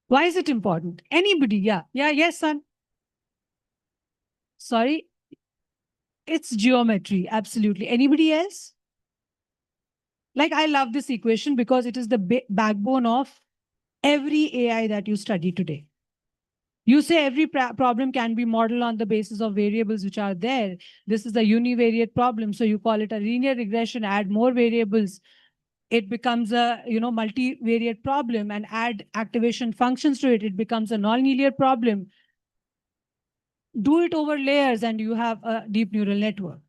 Why is it important? Anybody? Yeah. Yes, son. Sorry. It's geometry. Absolutely. Anybody else? Like, I love this equation because it is the backbone of every AI that you study today. You say every problem can be modeled on the basis of variables which are there. This is a univariate problem. So you call it a linear regression, add more variables. It becomes a multivariate problem, and add activation functions to it. It becomes a nonlinear problem. Do it over layers and you have a deep neural network.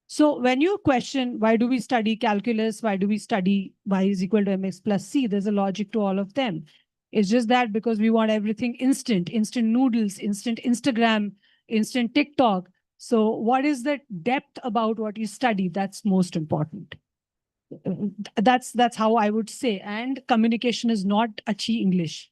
So when you question, why do we study calculus? Why do we study y is equal to mx plus c? There's a logic to all of them. It's just that because we want everything instant noodles, instant Instagram, instant TikTok. So what is the depth about what you study? That's most important. That's how I would say. And communication is not अच्छी English.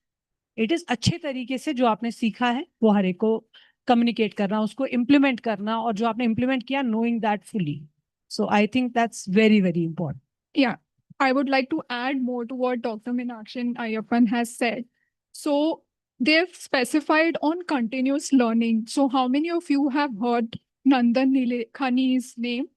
It is अच्छे तरीके से जो आपने सीखा है वो हर एक को communicate करना, उसको implement करना, और जो आपने implement किया, knowing that fully. So I think that's very, very important. Yeah, I would like to add more to what Dr. Meenakshi Ayappan has said. So they've specified on continuous learning. So how many of you have heard Nandan Nilekhani's name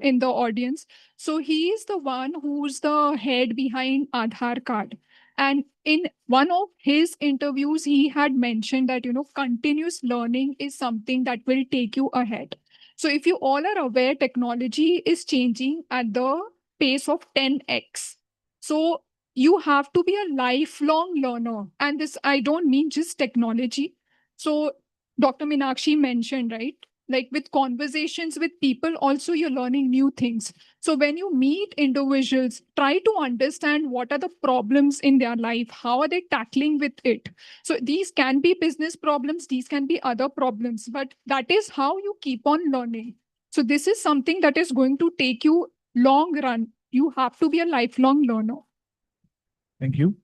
in the audience? So he is the one who's the head behind Aadhaar card. And in one of his interviews, he had mentioned that, continuous learning is something that will take you ahead. So if you all are aware, technology is changing at the pace of 10x. So you have to be a lifelong learner. And this, I don't mean just technology. So Dr. Meenakshi mentioned, right? Like with conversations with people, also you're learning new things. So when you meet individuals, try to understand what are the problems in their life, how are they tackling with it. So these can be business problems, these can be other problems, but that is how you keep on learning. So this is something that is going to take you long run. You have to be a lifelong learner. Thank you.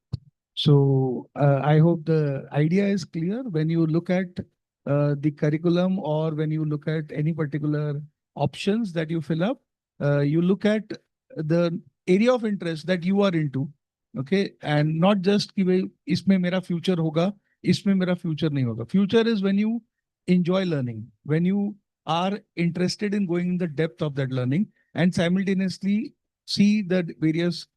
So I hope the idea is clear. When you look at the curriculum, or when you look at any particular options that you fill up, you look at the area of interest that you are into, okay, and not just कि भाई इसमें मेरा future होगा, इसमें मेरा future नहीं होगा. Future is when you enjoy learning, when you are interested in going in the depth of that learning, and simultaneously see the various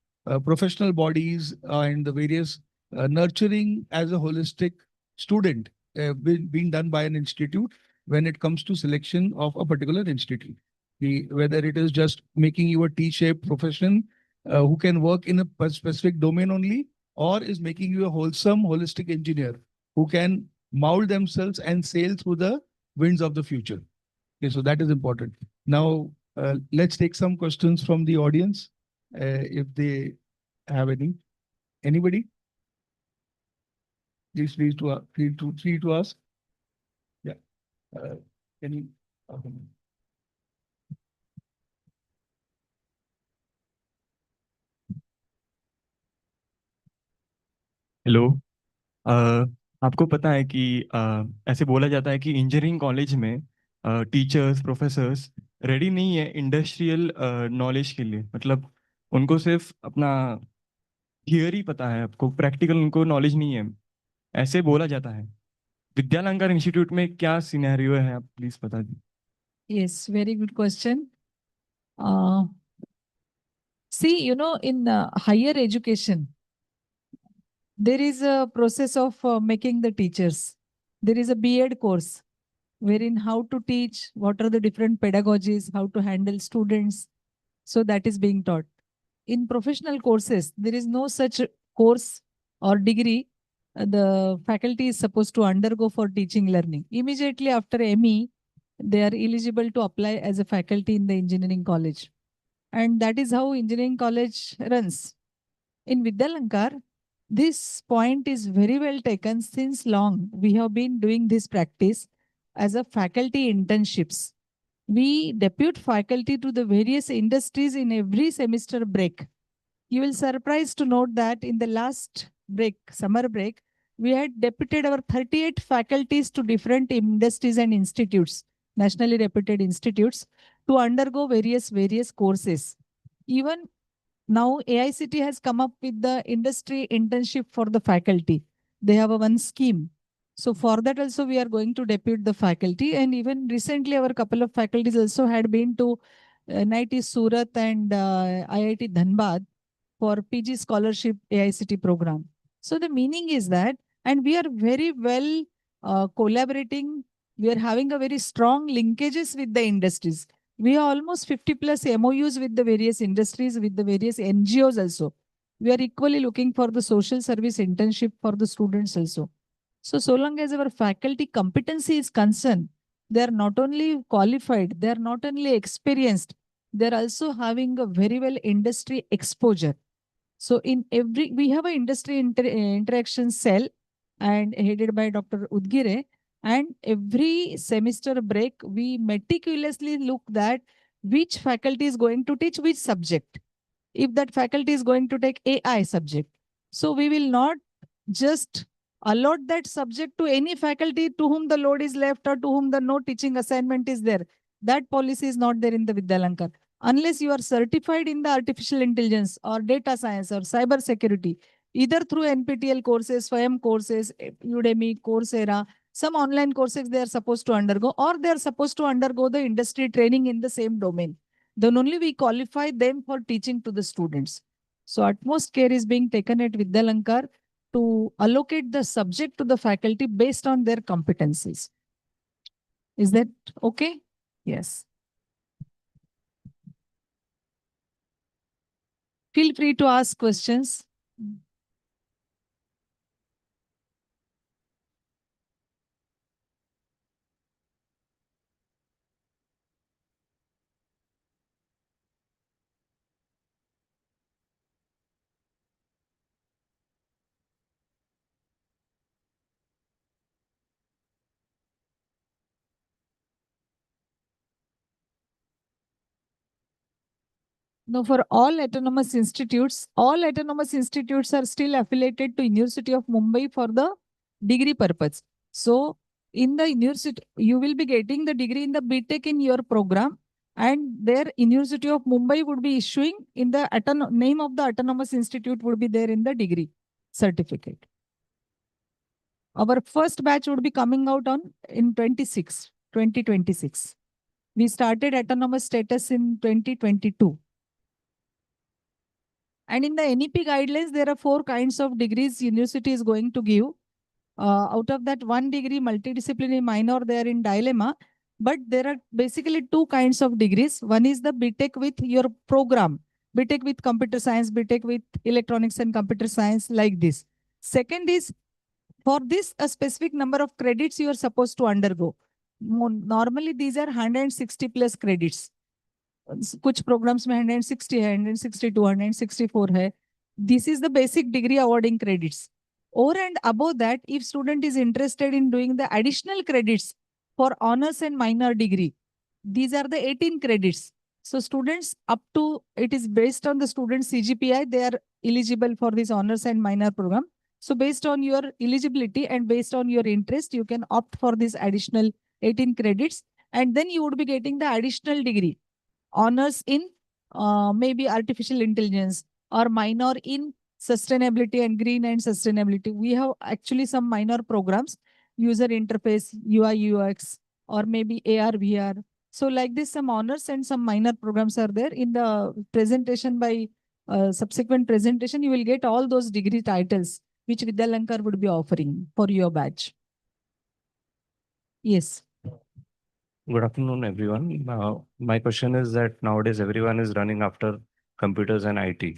professional bodies and the various nurturing as a holistic student being done by an institute when it comes to selection of a particular institute. Whether it is just making you a T-shaped profession who can work in a specific domain only, or is making you a wholesome, holistic engineer who can mold themselves and sail through the winds of the future. Okay, so that is important. Now, let's take some questions from the audience, if they have any. Anybody? Please, free to ask. Yeah. Can you? Hello. आपको पता है कि ऐसे बोला जाता है कि engineering college में टीचर्स प्रोफेसर्स रेडी नहीं है इंडस्ट्रियल नॉलेज के लिए। मतलब उनको सिर्फ अपना थियरी पता है, आपको प्रैक्टिकल उनको नॉलेज नहीं है, ऐसे बोला जाता है। विद्यालंकार इंस्टीट्यूट में क्या सिनेरियो है, आप प्लीज बता दीजिए। Yes, very good question. Uh, See, in higher education, there is a process of making the teachers. There is a B.Ed course wherein how to teach, what are the different pedagogies, how to handle students. So that is being taught. In professional courses, there is no such course or degree the faculty is supposed to undergo for teaching learning. Immediately after ME, they are eligible to apply as a faculty in the engineering college. And that is how engineering college runs. In Vidyalankar, this point is very well taken since long. We have been doing this practice as a faculty internships. We depute faculty to the various industries in every semester break. You will surprised to note that in the last break, summer break, we had deputed our 38 faculties to different industries and institutes, nationally reputed institutes, to undergo various courses. Even now AICT has come up with the industry internship for the faculty. They have a one scheme. So for that also we are going to depute the faculty, and even recently our couple of faculties also had been to NIT Surat and IIT Dhanbad for PG scholarship AICT program. So the meaning is that, and we are very well collaborating. We are having a very strong linkages with the industries. We have almost 50 plus MOUs with the various industries, with the various NGOs also. We are equally looking for the social service internship for the students also. So long as our faculty competency is concerned, they are not only qualified, they are not only experienced, they are also having a very well industry exposure. So we have an industry interaction cell and headed by Dr. Udgire. And every semester break, we meticulously look that which faculty is going to teach which subject. If that faculty is going to take AI subject, so we will not just allot that subject to any faculty to whom the load is left or to whom the no teaching assignment is there. That policy is not there in the Vidyalankar. Unless you are certified in the artificial intelligence or data science or cyber security, either through NPTEL courses, FIAM courses, Udemy, Coursera, some online courses they are supposed to undergo, or they are supposed to undergo the industry training in the same domain. Then only we qualify them for teaching to the students. So utmost care is being taken at Vidyalankar to allocate the subject to the faculty based on their competencies. Is that okay? Yes. Feel free to ask questions. No, for all autonomous institutes are still affiliated to University of Mumbai for the degree purpose. So in the university, you will be getting the degree in the BTech in your program, and their University of Mumbai would be issuing in the name of the autonomous institute would be there in the degree certificate. Our first batch would be coming out in 2026. We started autonomous status in 2022. And in the NEP guidelines, there are 4 kinds of degrees university is going to give. Out of that, 1 degree multidisciplinary minor, they are in dilemma. But there are basically 2 kinds of degrees. One is the BTech with your program. BTech with computer science, BTech with electronics and computer science, like this. Second is, for this, a specific number of credits you are supposed to undergo. Normally these are 160 plus credits. कुछ programs में 160 है, 162, 164 है. This is the basic degree awarding credits. Over and above that, if student is interested in doing the additional credits for honors and minor degree, these are the 18 credits. So students up to, it is based on the student CGPI, they are eligible for this honors and minor program. So based on your eligibility and based on your interest, you can opt for this additional 18 credits, and then you would be getting the additional degree. Honors in maybe artificial intelligence or minor in sustainability and green and sustainability. We have actually some minor programs, user interface, UI, UX, or maybe AR, VR. So like this, some honors and some minor programs are there. In the presentation by subsequent presentation, you will get all those degree titles which Vidyalankar would be offering for your batch. Yes. Good afternoon, everyone. My question is that nowadays everyone is running after computers and IT.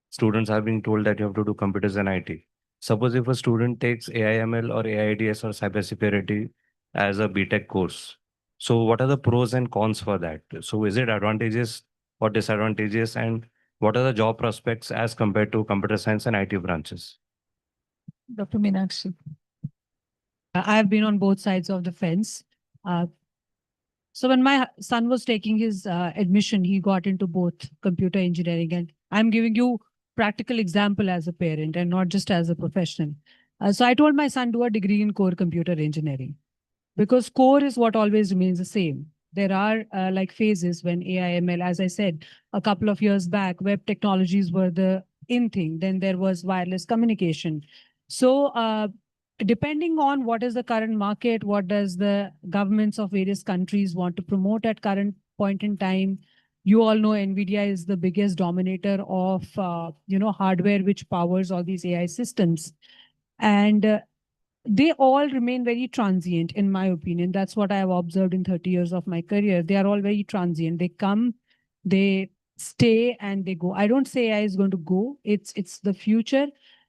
Students are being told that you have to do computers and IT. Suppose if a student takes AIML or AIDS or cybersecurity as a BTech course, so what are the pros and cons for that? So is it advantageous or disadvantageous, and what are the job prospects as compared to computer science and IT branches? Dr. Meenakshi. I have been on both sides of the fence. So when my son was taking his admission, he got into both computer engineering, and I'm giving you practical example as a parent and not just as a professional. So I told my son, do a degree in core computer engineering, because core is what always remains the same. There are like phases when AI, ML, as I said, a couple of years back, web technologies were the in thing. Then there was wireless communication. So depending on what is the current market, what does the governments of various countries want to promote at current point in time. You all know NVIDIA is the biggest dominator of hardware which powers all these AI systems. And they all remain very transient, in my opinion. That's what I have observed in 30 years of my career. They are all very transient. They come, they stay, and they go. I don't say AI is going to go. It's the future.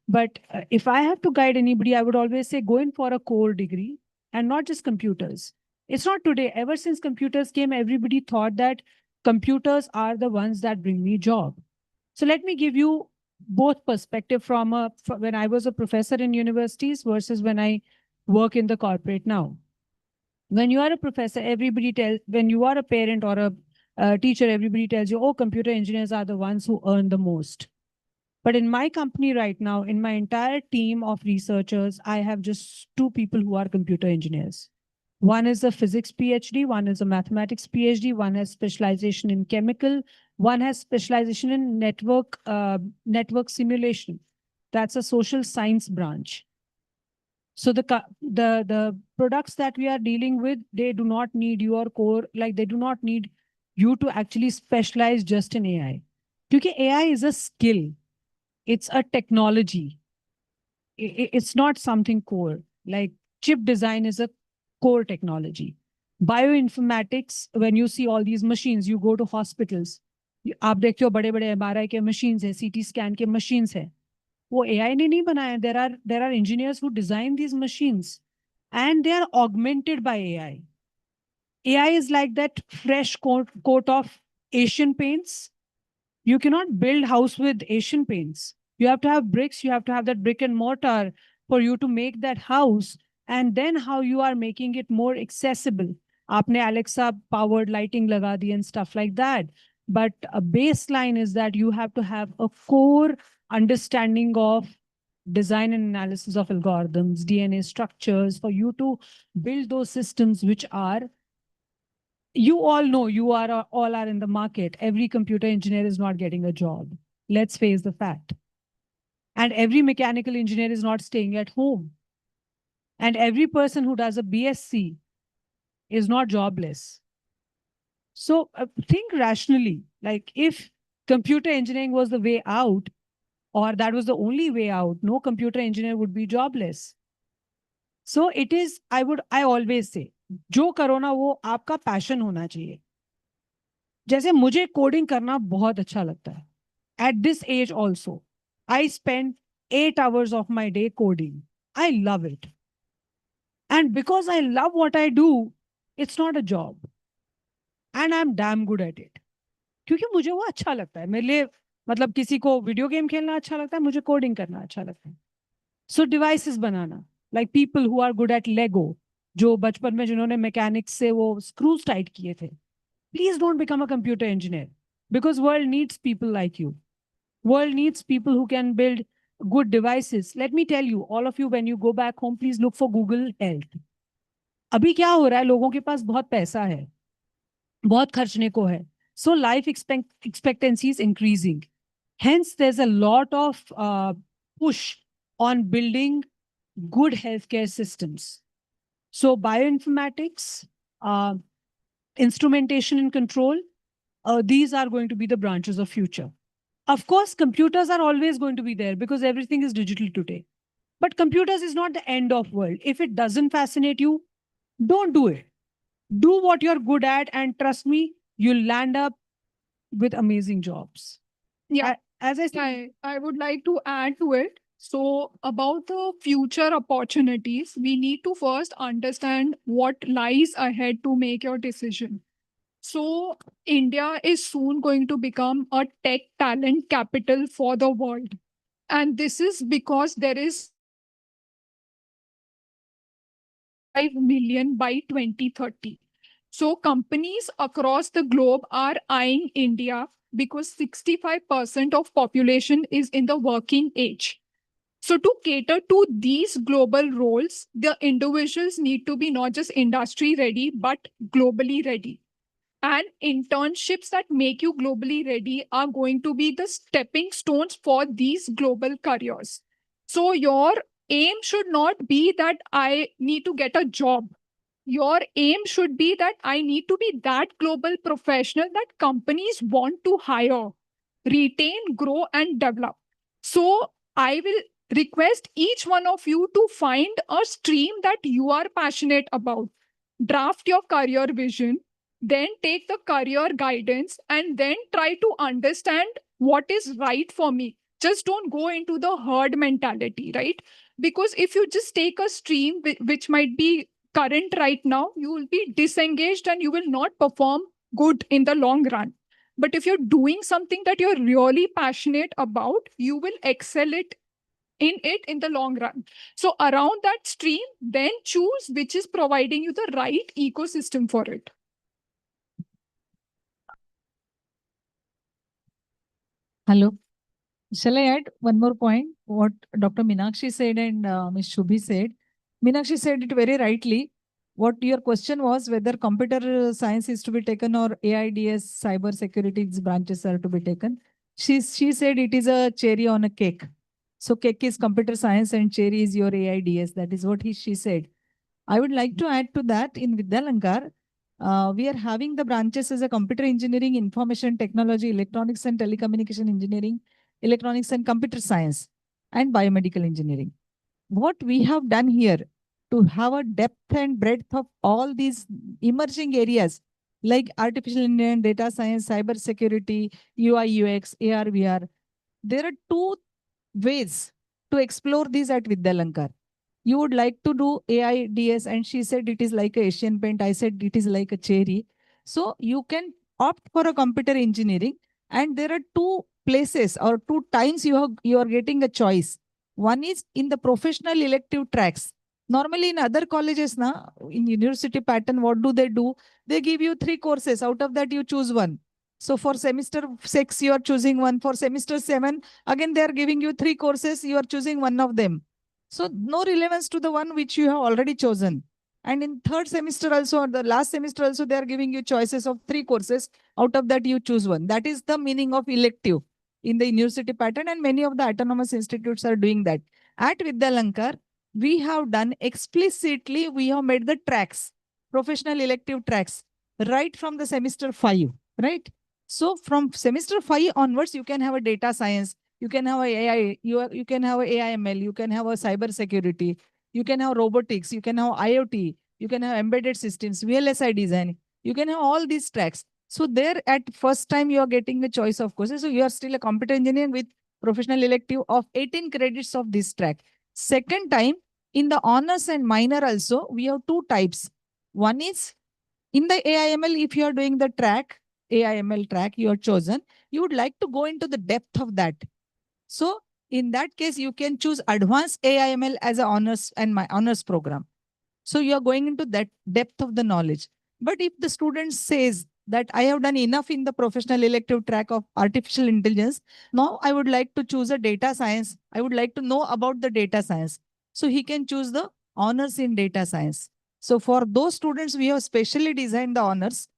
But if I have to guide anybody, I would always say go in for a core degree, and not just computers. It's not today. Ever since computers came, everybody thought that computers are the ones that bring me job. So let me give you both perspective from when I was a professor in universities versus when I work in the corporate now. When you are a professor, everybody tells, when you are a parent or a teacher, everybody tells you, oh, computer engineers are the ones who earn the most. But in my company right now, in my entire team of researchers, I have just 2 people who are computer engineers. One is a physics PhD, one is a mathematics PhD, one has specialization in chemical, one has specialization in network simulation. That's a social science branch. So the products that we are dealing with, they do not need your core, like they do not need you to actually specialize just in AI. Because AI is a skill. It's a technology. It's not something core. Like chip design is a core technology. Bioinformatics, when you see all these machines, you go to hospitals. आप देखते हो बड़े-बड़े MRI के machines है, CT scan के machines है. वो AI ने नहीं बनाया. There are engineers who design these machines, and they are augmented by AI. AI is like that fresh coat of Asian paints. You cannot build house with Asian paints. You have to have bricks. You have to have that brick and mortar for you to make that house. And then how you are making it more accessible. Aapne Alexa powered lighting laga di and stuff like that. But a baseline is that you have to have a core understanding of design and analysis of algorithms, DNA structures, for you to build those systems which are, you all know, you are all are in the market. Every computer engineer is not getting a job. Let's face the fact. And every mechanical engineer is not staying at home. And every person who does a BSc is not jobless. So think rationally, like if computer engineering was the way out, or that was the only way out, no computer engineer would be jobless. So it is, I always say, जो करो ना वो आपका passion होना चाहिए. जैसे मुझे coding करना बहुत अच्छा लगता है. At this age also, I spend 8 hours of my day coding. I love it. And because I love what I do, it's not a job. And I'm damn good at it. क्योंकि मुझे वो अच्छा लगता है. मेरे लिए मतलब किसी को वीडियो गेम खेलना अच्छा लगता है, मुझे कोडिंग करना अच्छा लगता है. सो डिवाइसेस बनाना, like people who are good at Lego, जो बचपन में जिन्होंने मैकेनिक्स से वो स्क्रूज टाइट किए थे. Please don't become a computer engineer, because world needs people like you. World needs people who can build good devices. Let me tell you, all of you, when you go back home, please look for Google Health. अभी क्या हो रहा है, लोगों के पास बहुत पैसा है, बहुत खर्चने को है. So life expectancy is increasing. Hence, there's a lot of push on building good healthcare systems. So bioinformatics, instrumentation and control, these are going to be the branches of future. Of course, computers are always going to be there because everything is digital today. But computers is not the end of world. If it doesn't fascinate you, don't do it. Do what you're good at, and trust me, you'll land up with amazing jobs. Yeah. As I said, I would like to add to it. So, about the future opportunities, we need to first understand what lies ahead to make your decision. So, India is soon going to become a tech talent capital for the world. And this is because there is 5 million by 2030. So, companies across the globe are eyeing India because 65% of population is in the working age. So to cater to these global roles, the individuals need to be not just industry ready, but globally ready. And internships that make you globally ready are going to be the stepping stones for these global careers. So your aim should not be that I need to get a job. Your aim should be that I need to be that global professional that companies want to hire, retain, grow, and develop. So I will request each one of you to find a stream that you are passionate about. Draft your career vision, then take the career guidance, and then try to understand what is right for me. Just don't go into the herd mentality, right? Because if you just take a stream which might be current right now, you will be disengaged and you will not perform good in the long run. But if you're doing something that you're really passionate about, you will excel in the long run. So around that stream, then choose which is providing you the right ecosystem for it. Hello. Shall I add one more point? What Dr. Meenakshi said and Ms. Shubhi said. Meenakshi said it very rightly. What your question was, whether computer science is to be taken or AIDS, cyber security branches are to be taken. She said it is a cherry on a cake. So cake is computer science and cherry is your AIDS. That is what she said. I would like to add to that in Vidyalankar. We are having the branches as a computer engineering, information technology, electronics and telecommunication engineering, electronics and computer science, and biomedical engineering. What we have done here to have a depth and breadth of all these emerging areas like artificial intelligence, data science, cyber security, UI, UX, AR, VR. There are two ways to explore these at Vidyalankar. You would like to do AIDS, and she said it is like a Asian paint. I said it is like a cherry. So you can opt for a computer engineering, and there are two places or two times you are getting a choice. One is in the professional elective tracks. Normally in other colleges, in university pattern, what do? They give you 3 courses. Out of that, you choose one. So for semester 6, you are choosing one. For semester 7, again, they are giving you 3 courses. You are choosing one of them. So no relevance to the one which you have already chosen. And in third semester also, or the last semester also, they are giving you choices of 3 courses. Out of that, you choose one. That is the meaning of elective in the university pattern. And many of the autonomous institutes are doing that. At Vidyalankar, we have done explicitly, we have made the tracks, professional elective tracks, right from the semester 5, right? So from semester 5 onwards, you can have a data science, you can have a AI, you can have a AIML, you can have a cyber security, you can have robotics, you can have IoT, you can have embedded systems, VLSI design, you can have all these tracks. So there at first time you are getting a choice of courses. So you are still a computer engineer with professional elective of 18 credits of this track. Second time, in the honors and minor also, we have 2 types. One is In the AIML, if you are doing the track, AIML track you are chosen, you would like to go into the depth of that. So in that case, you can choose advanced AIML as an honors and my honors program. So you are going into that depth of the knowledge. But if the student says that I have done enough in the professional elective track of artificial intelligence, now I would like to choose a data science. I would like to know about the data science. So he can choose the honors in data science. So for those students, we have specially designed the honors.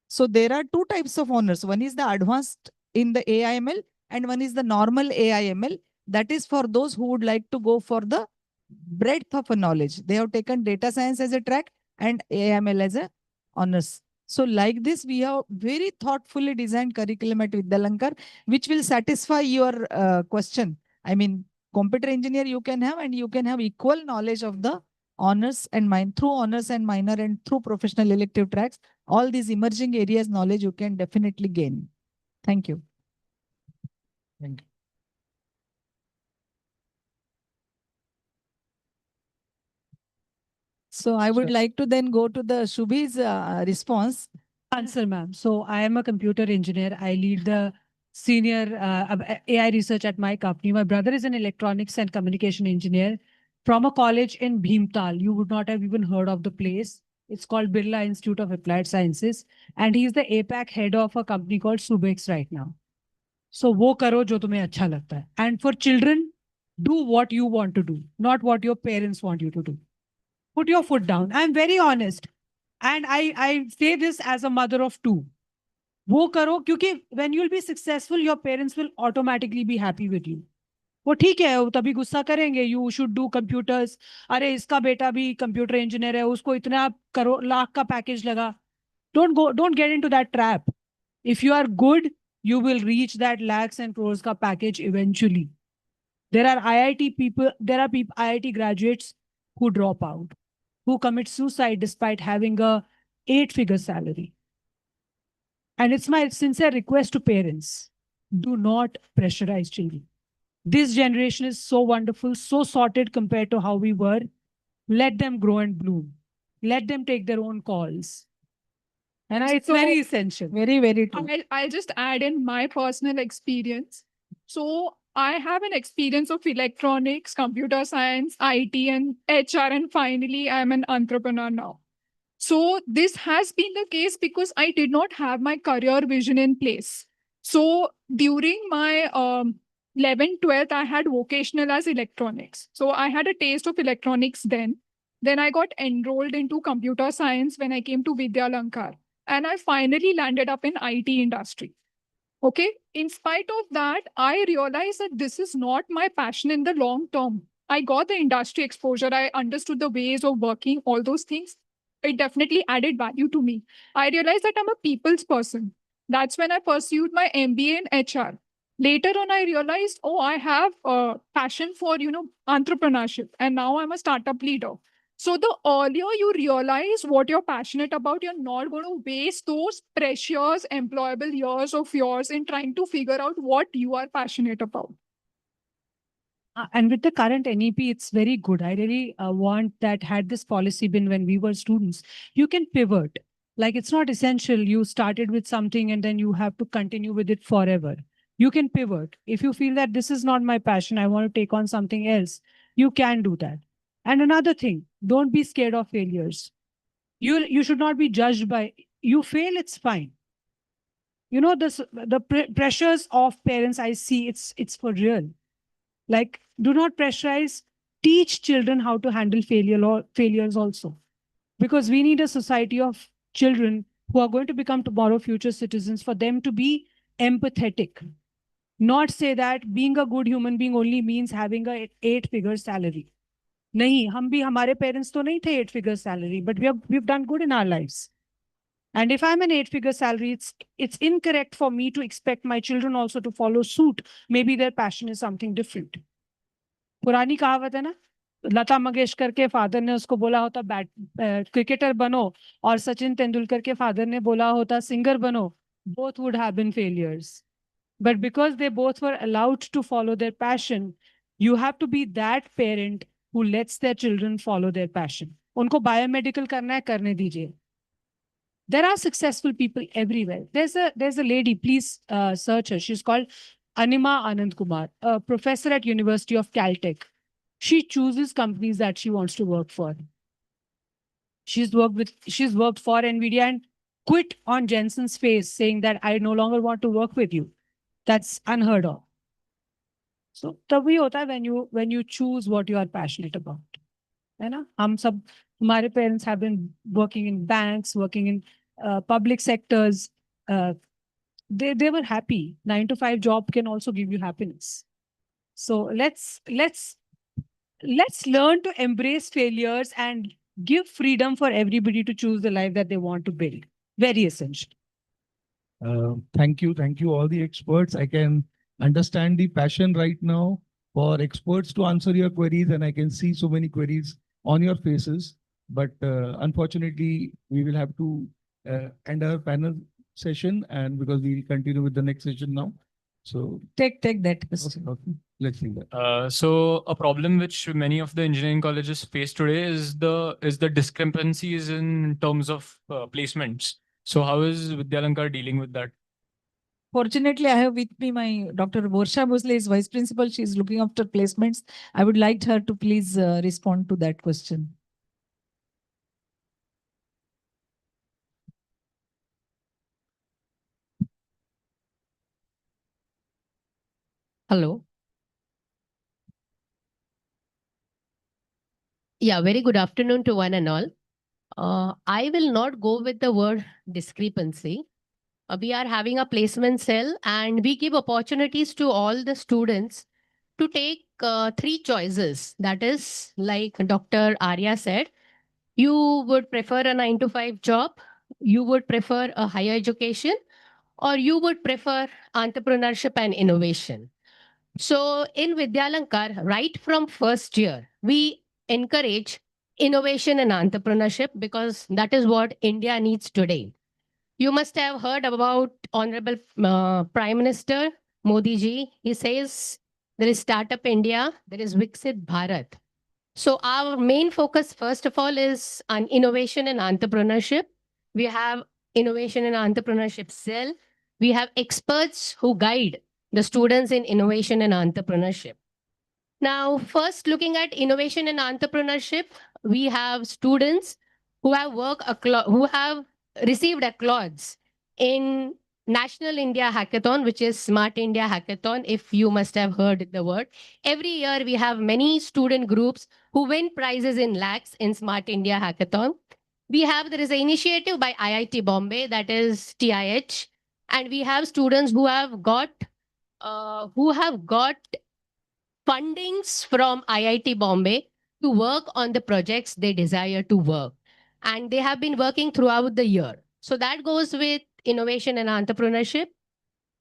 So there are two types of honors. One is the advanced in the AIML and one is the normal AIML. That is for those who would like to go for the breadth of a knowledge. They have taken data science as a track and AML as a honors. So like this, we have very thoughtfully designed curriculum at Vidyalankar, which will satisfy your question. I mean, computer engineer you can have, and you can have equal knowledge of the honors and minor, through honors and minor and through professional elective tracks. All these emerging areas knowledge you can definitely gain. Thank you. Thank you. So I would like to then go to the Shubhi's response. Answer, ma'am. So I am a computer engineer. I lead the senior AI research at my company. My brother is an electronics and communication engineer from a college in Bhimtal. You would not have even heard of the place. It's called Birla Institute of Applied Sciences. And he's the APAC head of a company called Subex right now. So wo karo jo tumhe acha lagta hai. And for children, do what you want to do, not what your parents want you to do. Put your foot down. I'm very honest. And I say this as a mother of two. वो करो क्योंकि when you'll be successful, your parents will automatically be happy with you. वो ठीक है, वो तभी गुस्सा करेंगे. You should do computers. अरे इसका बेटा भी computer engineer है, उसको इतना करोड़ लाख का package लगा. Don't get into that trap. If you are good, you will reach that lakhs and crores ka package eventually. There are IIT graduates who drop out, who commit suicide despite having a 8-figure salary. And it's my sincere request to parents, do not pressurize children. This generation is so wonderful, so sorted compared to how we were. Let them grow and bloom. Let them take their own calls. And it's So- very essential. Very, very true. I'll just add in my personal experience. So I have an experience of electronics, computer science, IT, and HR, and finally I'm an entrepreneur now. So this has been the case because I did not have my career vision in place. So during my 11th, 12th, I had vocational as electronics. So I had a taste of electronics then. Then I got enrolled into computer science when I came to Vidyalankar. And I finally landed up in IT industry. Okay. In spite of that, I realized that this is not my passion in the long term. I got the industry exposure. I understood the ways of working, all those things. It definitely added value to me. I realized that I'm a people's person. That's when I pursued my MBA in HR. Later on, I realized, oh, I have a passion for, entrepreneurship. And now I'm a startup leader. So the earlier you realize what you're passionate about, you're not going to waste those precious employable years of yours in trying to figure out what you are passionate about. And with the current NEP, it's very good. I really want that had this policy been when we were students, you can pivot. Like it's not essential. You started with something and then you have to continue with it forever. You can pivot. If you feel that this is not my passion, I want to take on something else, you can do that. And another thing, don't be scared of failures. You should not be judged by, you fail, it's fine. You know, the pressures of parents, I see it's for real. Like, do not pressurize, teach children how to handle failures also. Because we need a society of children who are going to become tomorrow future citizens, for them to be empathetic. Not say that being a good human being only means having a 8-figure salary. नहीं, हम भी हमारे parents तो नहीं थे 8-figure salary, but we've done good in our lives. And if I'm an 8-figure salary, it's incorrect for me to expect my children also to follow suit. Maybe their passion is something different. पुरानी कहावत है ना, लता मंगेशकर के father ने उसको बोला होता cricketer बनो, और सचिन तेंदुलकर के फादर ने बोला होता सिंगर बनो, both would have been failures. But because they both were allowed to follow their passion, you have to be that parent who lets their children follow their passion. उनको biomedical करना है, करने दीजिए. There are successful people everywhere. There's a lady, please search her. She's called Anima Anand Kumar, a professor at University of Caltech. She chooses companies that she wants to work for. She's worked for NVIDIA and quit on Jensen's face saying that I no longer want to work with you. That's unheard of. So तभी होता है when you choose what you are passionate about. है ना? हम सब हमारे parents have been working in banks, working in public sectors. They were happy. 9 to 5 job can also give you happiness. So let's learn to embrace failures and give freedom for everybody to choose the life that they want to build. Very essential. Thank you, all the experts. I can understand the passion right now for experts to answer your queries, and I can see so many queries on your faces. But unfortunately, we will have to end our panel session, and because we will continue with the next session now. So Take that question. okay. Let's see that. So a problem which many of the engineering colleges face today is the discrepancies in terms of placements. So how is Vidyalankar dealing with that? Fortunately, I have with me my Dr. Borsha Bhosle is vice principal. She is looking after placements. I would like her to please respond to that question. Hello. Yeah, very good afternoon to one and all. I will not go with the word discrepancy. We are having a placement cell and we give opportunities to all the students to take 3 choices. That is, like Dr. Arya said, you would prefer a 9 to 5 job, you would prefer a higher education, or you would prefer entrepreneurship and innovation. So in Vidyalankar, right from first year, we encourage innovation and entrepreneurship because that is what India needs today. You must have heard about Honorable Prime Minister Modi ji. He says there is Startup India, there is Viksit Bharat. So our main focus, first of all, is on innovation and entrepreneurship. We have innovation and entrepreneurship cell. We have experts who guide the students in innovation and entrepreneurship. Now, first looking at innovation and entrepreneurship, we have students who have who have received accolades in National India Hackathon, which is Smart India Hackathon, if you must have heard the word. Every year we have many student groups who win prizes in lakhs in Smart India Hackathon. There is an initiative by IIT Bombay, that is TIH, and we have students who have got fundings from IIT Bombay to work on the projects they desire to work. And they have been working throughout the year. So that goes with innovation and entrepreneurship.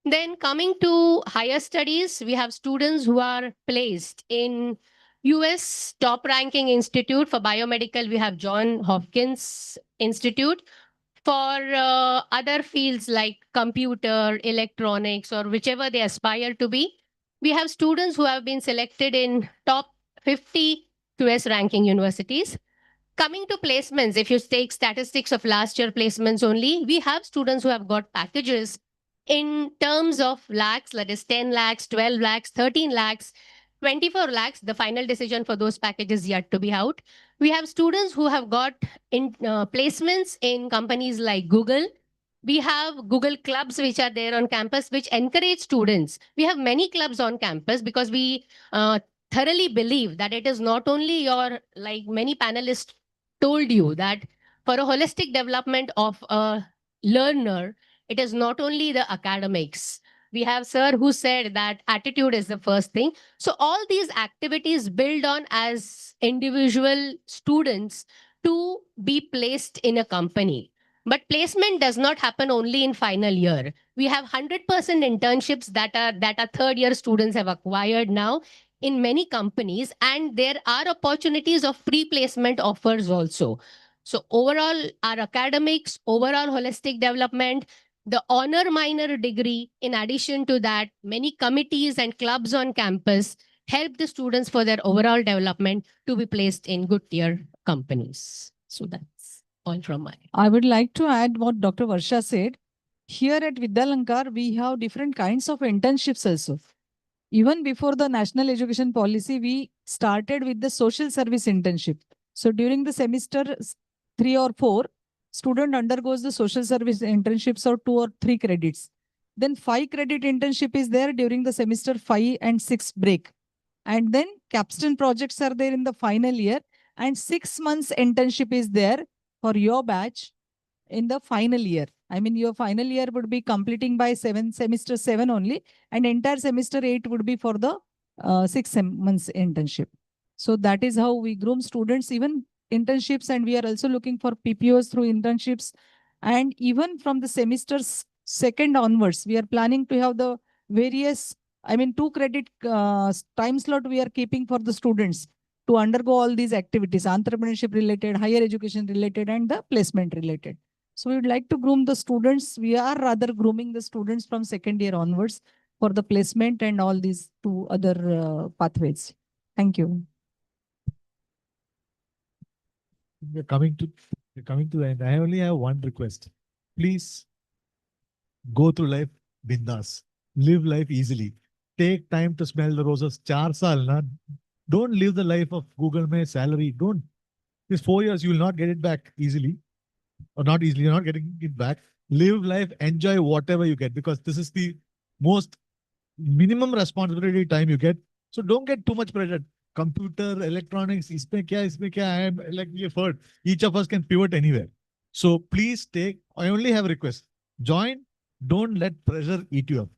Then coming to higher studies, we have students who are placed in US top ranking institute. For biomedical, we have John Hopkins Institute. For other fields like computer, electronics, or whichever they aspire to be, we have students who have been selected in top 50 US ranking universities. Coming to placements, if you take statistics of last year placements only, we have students who have got packages in terms of lakhs, that is 10 lakhs, 12 lakhs, 13 lakhs, 24 lakhs. The final decision for those packages yet to be out. We have students who have got placements in companies like Google. We have Google clubs which are there on campus, which encourage students. We have many clubs on campus because we thoroughly believe that it is not only like many panelists told you, that for a holistic development of a learner, it is not only the academics. We have sir who said that attitude is the first thing. So all these activities build on as individual students to be placed in a company. But placement does not happen only in final year. We have 100% internships that are third year students have acquired now in many companies, and there are opportunities of pre-placement offers also. So overall, our academics, overall holistic development, the honor minor degree, in addition to that, many committees and clubs on campus help the students for their overall development to be placed in good tier companies. So that's. All from my. I would like to add what Dr. Varsha said. Here at Vidyalankar, we have different kinds of internships also. Even before the national education policy, we started with the social service internship. So during the semester 3 or 4, student undergoes the social service internships of 2 or 3 credits. Then 5 credit internship is there during the semester 5 and 6 break. And then capstone projects are there in the final year, and 6 months internship is there for your batch in the final year. I mean, your final year would be completing by semester 7 only, and entire semester 8 would be for the 6 months internship. So that is how we groom students, even internships, and we are also looking for PPOs through internships. And even from the semesters 2nd onwards, we are planning to have the various, I mean, 2 credit time slot we are keeping for the students to undergo all these activities, entrepreneurship related, higher education related, and the placement related. So we would like to groom the students. We are rather grooming the students from 2nd year onwards for the placement and all these 2 other pathways. Thank you. We're coming to the end. I only have one request. Please go through life bindas. Live life easily. Take time to smell the roses. 4 saal, na? Don't live the life of Google May salary. Don't. These 4 years, you will not get it back easily. Or not easily, you're not getting it back. Live life, enjoy whatever you get, because this is the most minimum responsibility time you get. So don't get too much pressure. Computer, electronics, isme kya, I am, like you've heard, each of us can pivot anywhere. So please I only have a request. Join, don't let pressure eat you up.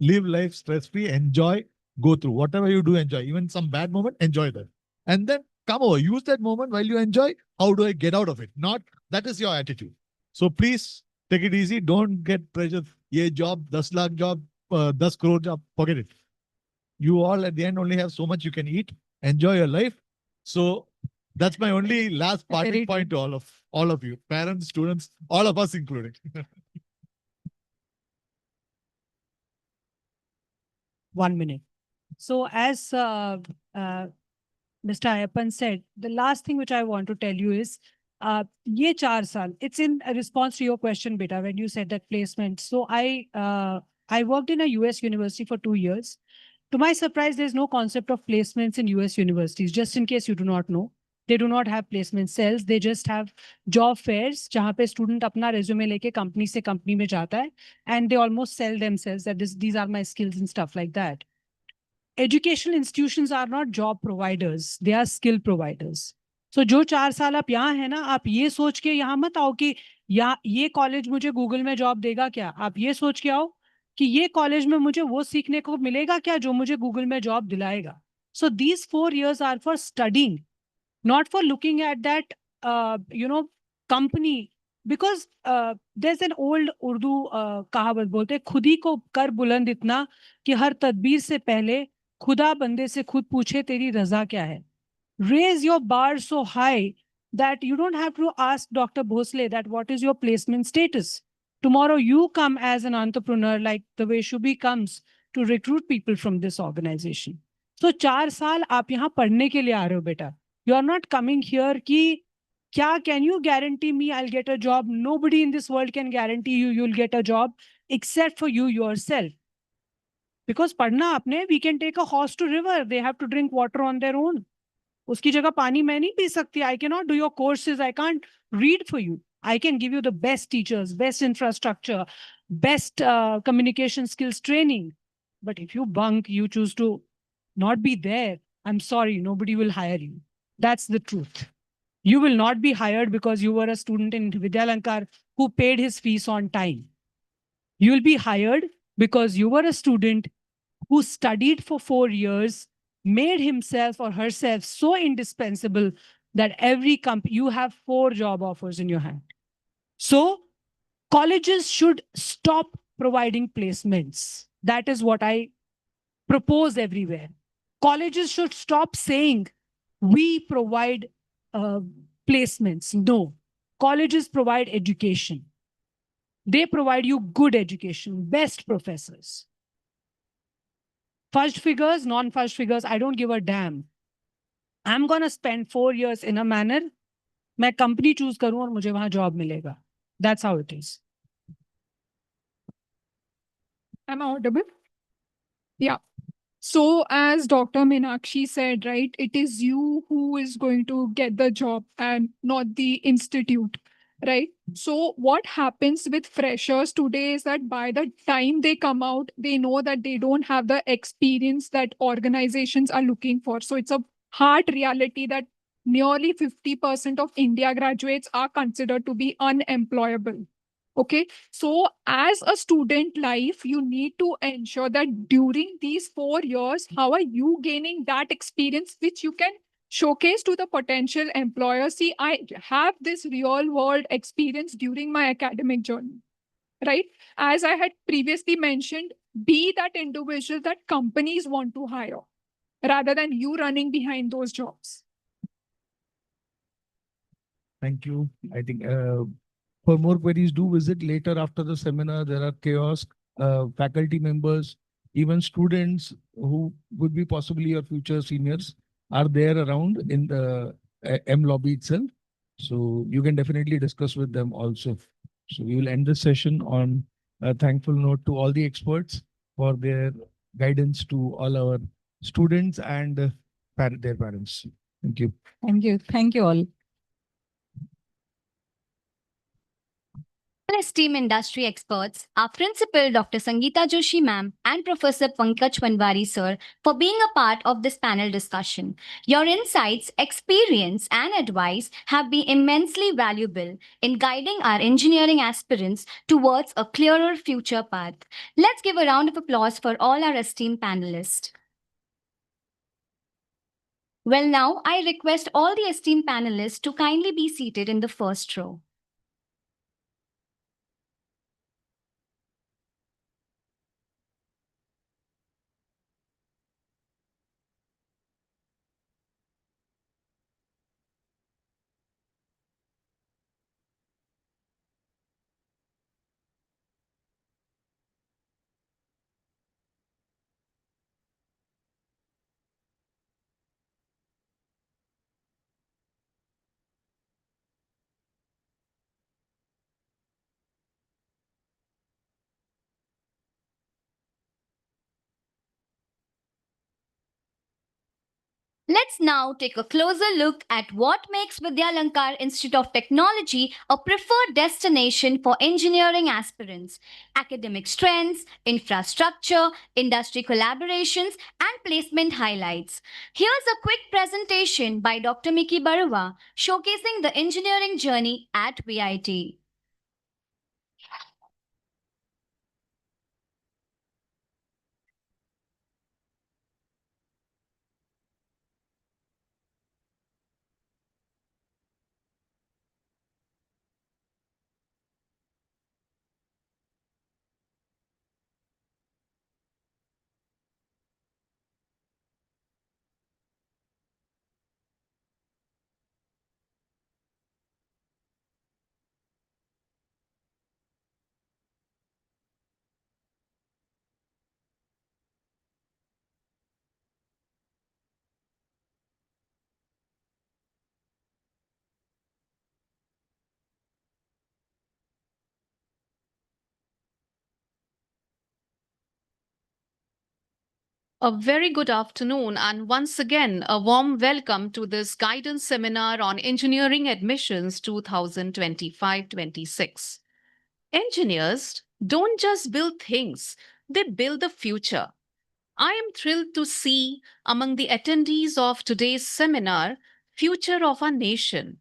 Live life stress-free, enjoy, go through. Whatever you do, enjoy. Even some bad moment, enjoy that. And then come over, use that moment while you enjoy. How do I get out of it? Not, that is your attitude. So please take it easy. Don't get pressure. Ye job, 10 lakh job, 10 crore job, forget it. You all at the end only have so much you can eat. Enjoy your life. So that's my only last parting point to all of you, parents, students, all of us including. 1 minute. So as Mr. Ayappan said, the last thing which I want to tell you is, ye 4 saal, it's in response to your question, beta, when you said that placement. So I worked in a US university for 2 years. To my surprise, there's no concept of placements in US universities, just in case you do not know. They do not have placement cells. They just have job fairs, जहाँ पे student अपना resume लेके company से company में जाता है, and they almost sell themselves that these are my skills and stuff like that. Educational institutions are not job providers, they are skill providers. So जो 4 साल आप यहाँ है ना, आप ये सोच के यहाँ मत आओ कि ये कॉलेज मुझे गूगल में जॉब देगा क्या. आप ये सोच के आओ कि ये कॉलेज में मुझे वो सीखने को मिलेगा क्या जो मुझे गूगल में जॉब दिलाएगा. So these 4 years are for studying, not for looking at that company, because there's an old Urdu कहावत बोलते हैं, खुद ही को कर बुलंद इतना कि हर तदबीर से पहले खुदा बंदे से खुद पूछे तेरी रजा क्या है. Raise your bar so high that you don't have to ask Dr. Bhosle that what is your placement status. Tomorrow you come as an entrepreneur like the way Shubhi comes to recruit people from this organization. So 4 साल आप यहाँ पढ़ने के लिए आ रहे हो बेटा. You are not coming here कि क्या, can you guarantee me I'll get a job? Nobody in this world can guarantee you'll get a job except for you yourself. Because पढ़ना आपने, we can take a horse to river. They have to drink water on their own. उसकी जगह पानी मैं नहीं P सकती. I cannot do your courses. I can't read for you. I can give you the best teachers, best infrastructure, best communication skills training. But if you bunk, you choose to not be there, I'm sorry, nobody will hire you. That's the truth. You will not be hired because you were a student in Vidyalankar who paid his fees on time. You will be hired because you were a student who studied for 4 years, made himself or herself so indispensable that every company, you have 4 job offers in your hand. So colleges should stop providing placements. That is what I propose everywhere. Colleges should stop saying, we provide placements. No, colleges provide education. They provide you good education, best professors. Fudged figures, non-fudged figures, I don't give a damn. I'm going to spend 4 years in a manner मैं company choose करूं और मुझे वहां job मिलेगा. That's how it is. Am I audible? Yeah. So as Dr. Meenakshi said, right, it is you who is going to get the job and not the institute, right? So what happens with freshers today is that by the time they come out, they know that they don't have the experience that organizations are looking for. So it's a hard reality that nearly 50% of India graduates are considered to be unemployable. Okay, so as a student life, you need to ensure that during these 4 years, how are you gaining that experience which you can showcase to the potential employer? See, I have this real world experience during my academic journey, right? As I had previously mentioned, be that individual that companies want to hire rather than you running behind those jobs. Thank you. I think for more queries, do visit later after the seminar. There are kiosk, faculty members, even students who would be possibly your future seniors are there around in the M lobby itself. So you can definitely discuss with them also. So we will end this session on a thankful note to all the experts for their guidance to all our students and their parents. Thank you. Thank you. Thank you all. Esteemed industry experts, our principal Dr. Sangeeta Joshi ma'am and Professor Pankaj Panwari sir for being a part of this panel discussion. Your insights, experience and advice have been immensely valuable in guiding our engineering aspirants towards a clearer future path. Let's give a round of applause for all our esteemed panelists. Well, now I request all the esteemed panelists to kindly be seated in the first row. Let's now take a closer look at what makes Vidyalankar Institute of Technology a preferred destination for engineering aspirants. Academic strengths, infrastructure, industry collaborations, and placement highlights. Here's a quick presentation by Dr. Miki Barua showcasing the engineering journey at VIT. A very good afternoon, and once again, a warm welcome to this guidance seminar on engineering admissions 2025-26. Engineers don't just build things, they build the future. I am thrilled to see among the attendees of today's seminar, future of our nation,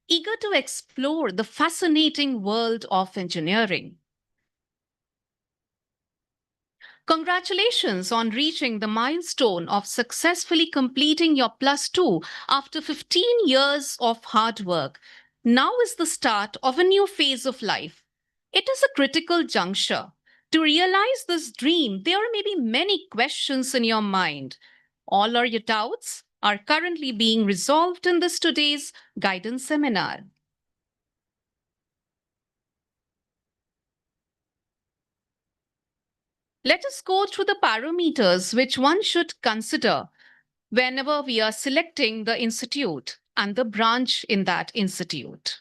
eager to explore the fascinating world of engineering. Congratulations on reaching the milestone of successfully completing your plus 2 after 15 years of hard work. Now is the start of a new phase of life. It is a critical juncture. To realize this dream, there may be many questions in your mind. All of your doubts are currently being resolved in this today's guidance seminar. Let us go through the parameters which one should consider whenever we are selecting the institute. and the branch in that institute.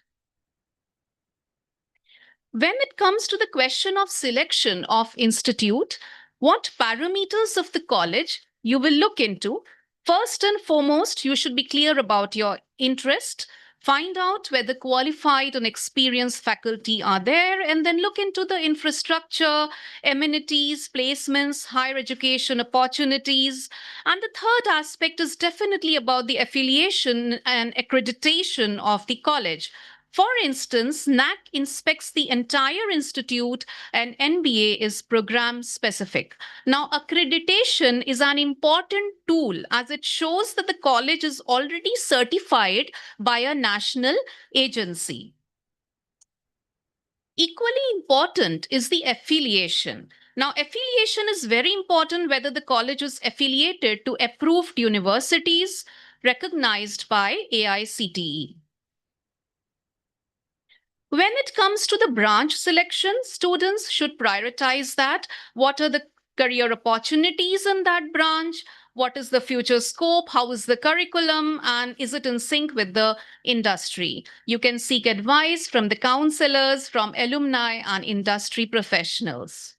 When it comes to the question of selection of institute, what parameters of the college you will look into? First and foremost, you should be clear about your interest. Find out whether qualified and experienced faculty are there, and then look into the infrastructure, amenities, placements, higher education opportunities. And the third aspect is definitely about the affiliation and accreditation of the college. For instance, NAC inspects the entire institute and NBA is program specific. Now, accreditation is an important tool as it shows that the college is already certified by a national agency. Equally important is the affiliation. Now, affiliation is very important whether the college is affiliated to approved universities recognized by AICTE. When it comes to the branch selection, students should prioritize that. What are the career opportunities in that branch? What is the future scope? How is the curriculum? And is it in sync with the industry? You can seek advice from the counselors, from alumni, and industry professionals.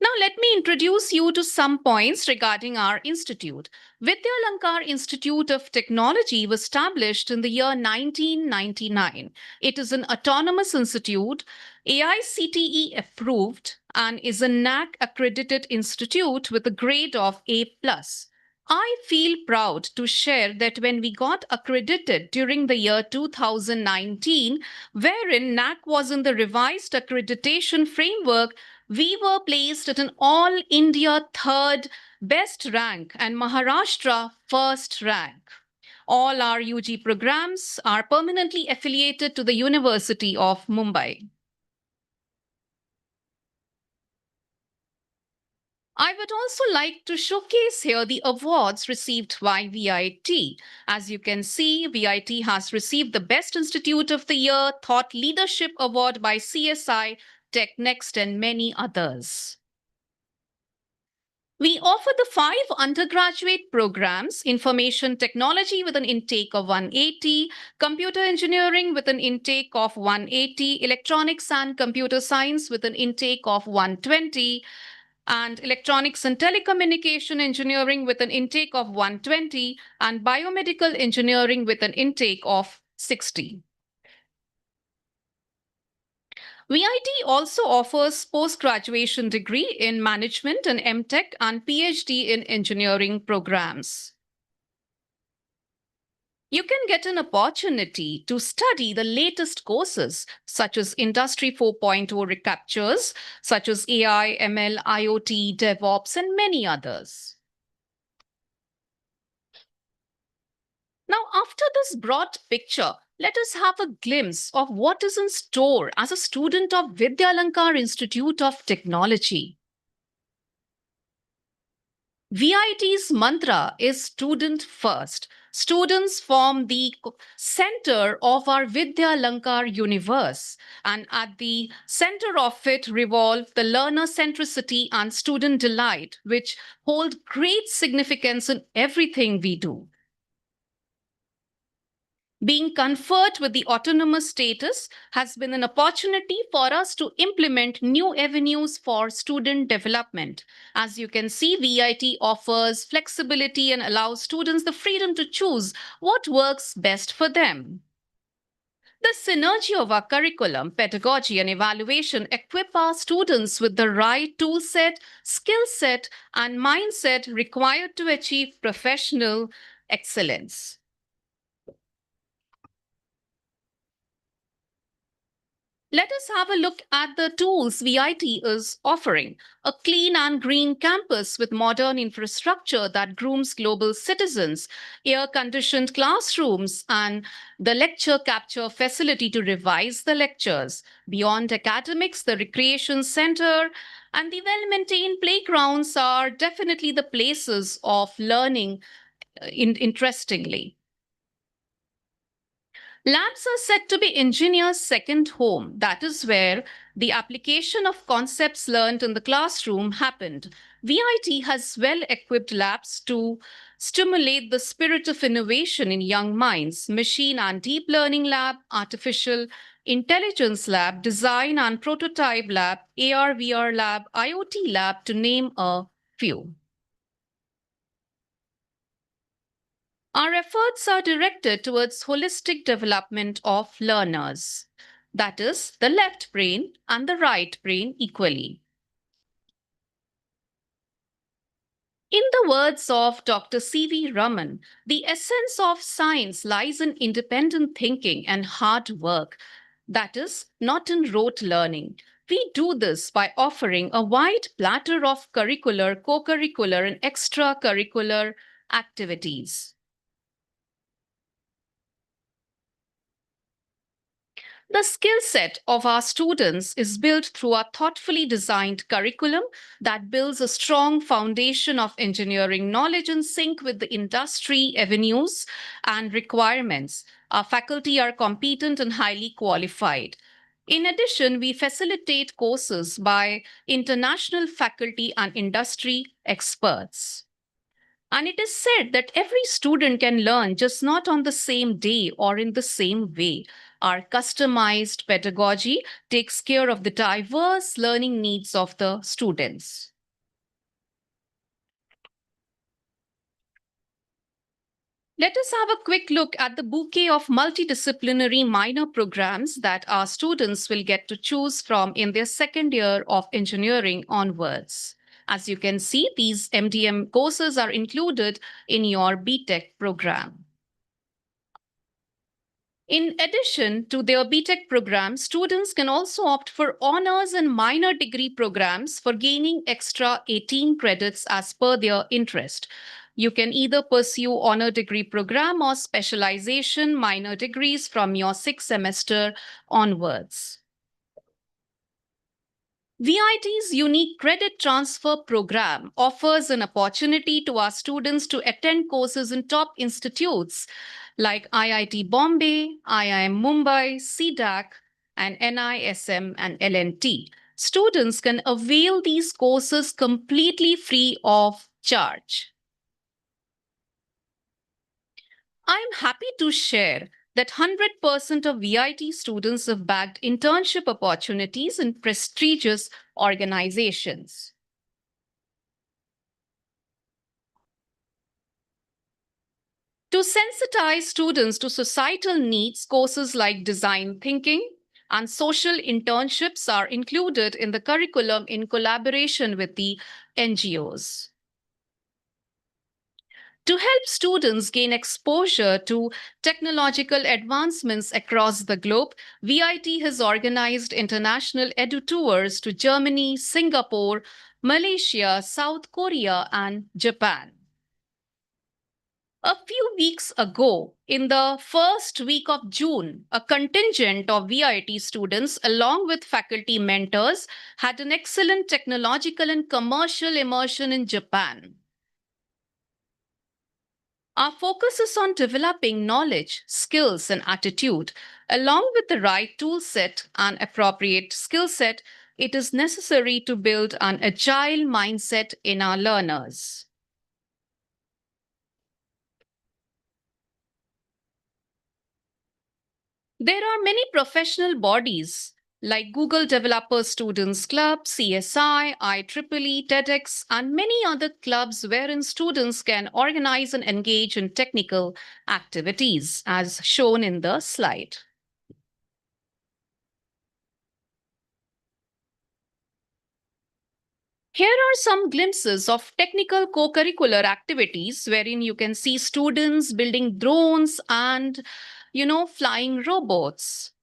Now, let me introduce you to some points regarding our institute. Vidyalankar Institute of Technology was established in the year 1999. It is an autonomous institute, AICTE approved, and is a NAC accredited institute with a grade of A+. I feel proud to share that when we got accredited during the year 2019, wherein NAC was in the revised accreditation framework, we were placed at an all India third best rank and Maharashtra first rank. All our UG programs are permanently affiliated to the University of Mumbai. I would also like to showcase here the awards received by VIT. As you can see, VIT has received the Best Institute of the Year, Thought Leadership Award by CSI, Tech Next, and many others. We offer the 5 undergraduate programs: Information Technology with an intake of 180, Computer Engineering with an intake of 180, Electronics and Computer Science with an intake of 120, and Electronics and Telecommunication Engineering with an intake of 120, and Biomedical Engineering with an intake of 60. VIT also offers post-graduation degree in management and MTech and PhD in engineering programs. You can get an opportunity to study the latest courses such as Industry 4.0 recaptures, such as AI, ML, IoT, DevOps, and many others. Now, after this broad picture, let us have a glimpse of what is in store as a student of Vidyalankar Institute of Technology. VIT's mantra is student first. Students form the center of our Vidyalankar universe, and at the center of it revolve the learner centricity and student delight, which hold great significance in everything we do. Being conferred with the autonomous status has been an opportunity for us to implement new avenues for student development. As you can see, VIT offers flexibility and allows students the freedom to choose what works best for them. The synergy of our curriculum, pedagogy, and evaluation equip our students with the right tool set, skill set, and mindset required to achieve professional excellence. Let us have a look at the tools VIT is offering. A clean and green campus with modern infrastructure that grooms global citizens, air-conditioned classrooms, and the lecture capture facility to revise the lectures. Beyond academics, the recreation center and the well-maintained playgrounds are definitely the places of learning interestingly. Labs are said to be engineers' second home. That is where the application of concepts learned in the classroom happened. VIT has well-equipped labs to stimulate the spirit of innovation in young minds. Machine and Deep Learning Lab, Artificial Intelligence Lab, Design and Prototype Lab, AR/VR Lab, IoT Lab, to name a few. Our efforts are directed towards holistic development of learners, that is, the left brain and the right brain equally. In the words of Dr. C.V. Raman, the essence of science lies in independent thinking and hard work, that is, not in rote learning. We do this by offering a wide platter of curricular, co-curricular, and extracurricular activities. The skill set of our students is built through a thoughtfully designed curriculum that builds a strong foundation of engineering knowledge in sync with the industry avenues and requirements. Our faculty are competent and highly qualified. In addition, we facilitate courses by international faculty and industry experts. And it is said that every student can learn, just not on the same day or in the same way. Our customized pedagogy takes care of the diverse learning needs of the students. Let us have a quick look at the bouquet of multidisciplinary minor programs that our students will get to choose from in their second year of engineering onwards. As you can see, these MDM courses are included in your BTech program. In addition to their BTech program, students can also opt for honors and minor degree programs for gaining extra 18 credits as per their interest. You can either pursue honor degree program or specialization minor degrees from your 6th semester onwards. VIT's unique credit transfer program offers an opportunity to our students to attend courses in top institutes like IIT Bombay, IIM Mumbai, CDAC, and NISM and LNT. Students can avail these courses completely free of charge. I am happy to share that 100% of VIT students have bagged internship opportunities in prestigious organizations. To sensitize students to societal needs, courses like design thinking and social internships are included in the curriculum in collaboration with the NGOs. To help students gain exposure to technological advancements across the globe, VIT has organized international edu tours to Germany, Singapore, Malaysia, South Korea, and Japan. A few weeks ago, in the first week of June, a contingent of VIT students, along with faculty mentors, had an excellent technological and commercial immersion in Japan. Our focus is on developing knowledge, skills, and attitude. Along with the right tool set and appropriate skill set, it is necessary to build an agile mindset in our learners. There are many professional bodies like Google Developer Students Club, CSI, IEEE, TEDx, and many other clubs wherein students can organize and engage in technical activities, as shown in the slide. Here are some glimpses of technical co-curricular activities wherein you can see students building drones and, flying robots.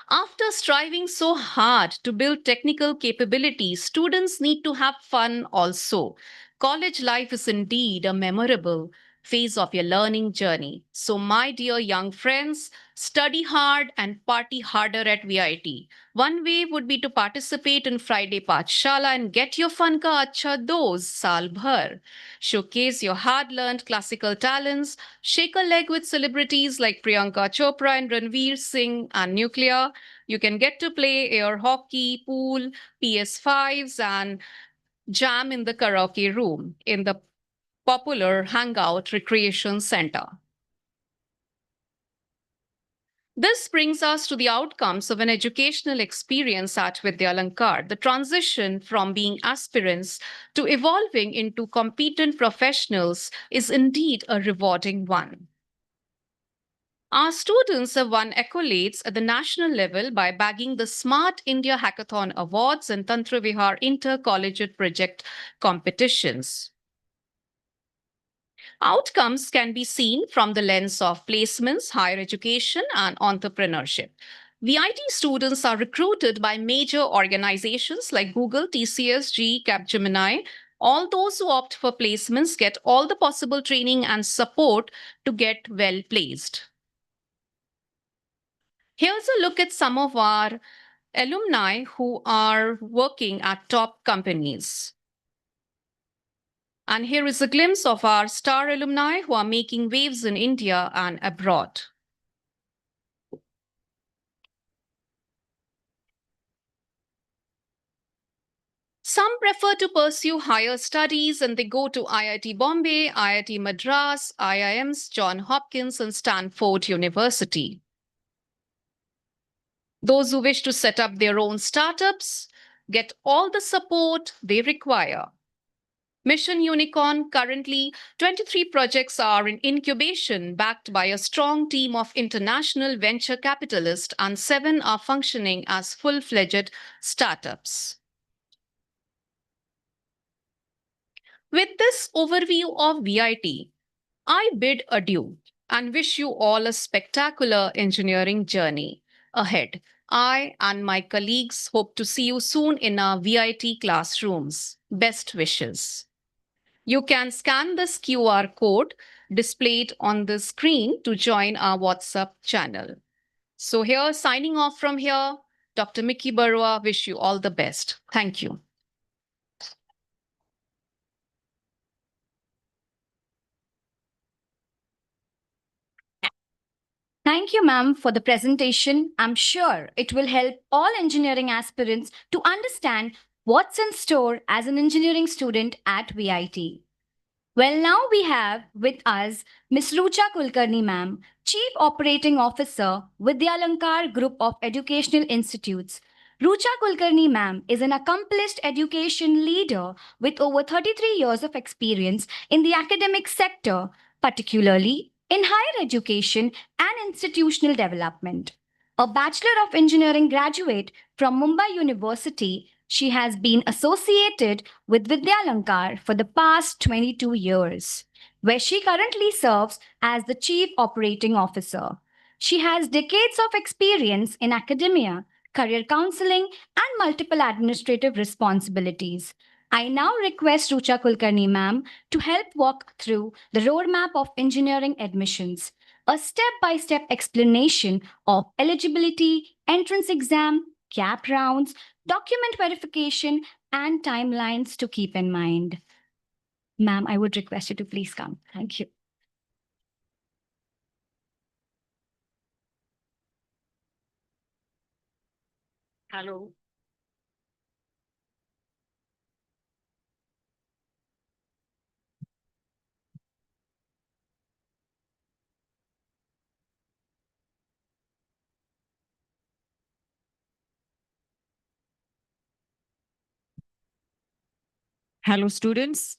After striving so hard to build technical capabilities, students need to have fun also. College life is indeed a memorable phase of your learning journey. So, my dear young friends, study hard and party harder at VIT. One way would be to participate in Friday Pathshala and get your fun ka acha dose saal bhar. Showcase your hard-learned classical talents, shake a leg with celebrities like Priyanka Chopra and Ranveer Singh and Nuclear. You can get to play air hockey, pool, PS5s, and jam in the karaoke room in the popular Hangout Recreation Center. This brings us to the outcomes of an educational experience at Vidyalankar, the transition from being aspirants to evolving into competent professionals is indeed a rewarding one. Our students have won accolades at the national level by bagging the Smart India Hackathon Awards and Tantra Vihar Inter-Collegiate Project competitions. Outcomes can be seen from the lens of placements, higher education, and entrepreneurship. VIT students are recruited by major organizations like Google, TCS, GE, Capgemini. All those who opt for placements get all the possible training and support to get well placed. Here's a look at some of our alumni who are working at top companies. And here is a glimpse of our star alumni who are making waves in India and abroad. Some prefer to pursue higher studies and they go to IIT Bombay, IIT Madras, IIMs, Johns Hopkins, and Stanford University. Those who wish to set up their own startups get all the support they require. Mission Unicorn, currently 23 projects are in incubation, backed by a strong team of international venture capitalists, and 7 are functioning as full-fledged startups. With this overview of VIT, I bid adieu and wish you all a spectacular engineering journey ahead. I and my colleagues hope to see you soon in our VIT classrooms. Best wishes. You can scan this QR code displayed on the screen to join our WhatsApp channel. So here, signing off from here, Dr. Mickey Barua, wish you all the best. Thank you. Thank you, ma'am, for the presentation. I'm sure it will help all engineering aspirants to understand what's in store as an engineering student at VIT. Well, now we have with us Ms. Rucha Kulkarni, ma'am, Chief Operating Officer, Vidyalankar Group of Educational Institutes. Rucha Kulkarni, ma'am, is an accomplished education leader with over 33 years of experience in the academic sector, particularly in higher education and institutional development. A Bachelor of Engineering graduate from Mumbai University, she has been associated with Vidyalankar for the past 22 years, where she currently serves as the Chief Operating Officer. She has decades of experience in academia, career counseling, and multiple administrative responsibilities. I now request Rucha Kulkarni ma'am to help walk through the roadmap of engineering admissions, a step-by-step explanation of eligibility, entrance exam, gap rounds, document verification, and timelines to keep in mind. Ma'am, I would request you to please come. Thank you. Hello. Hello, students.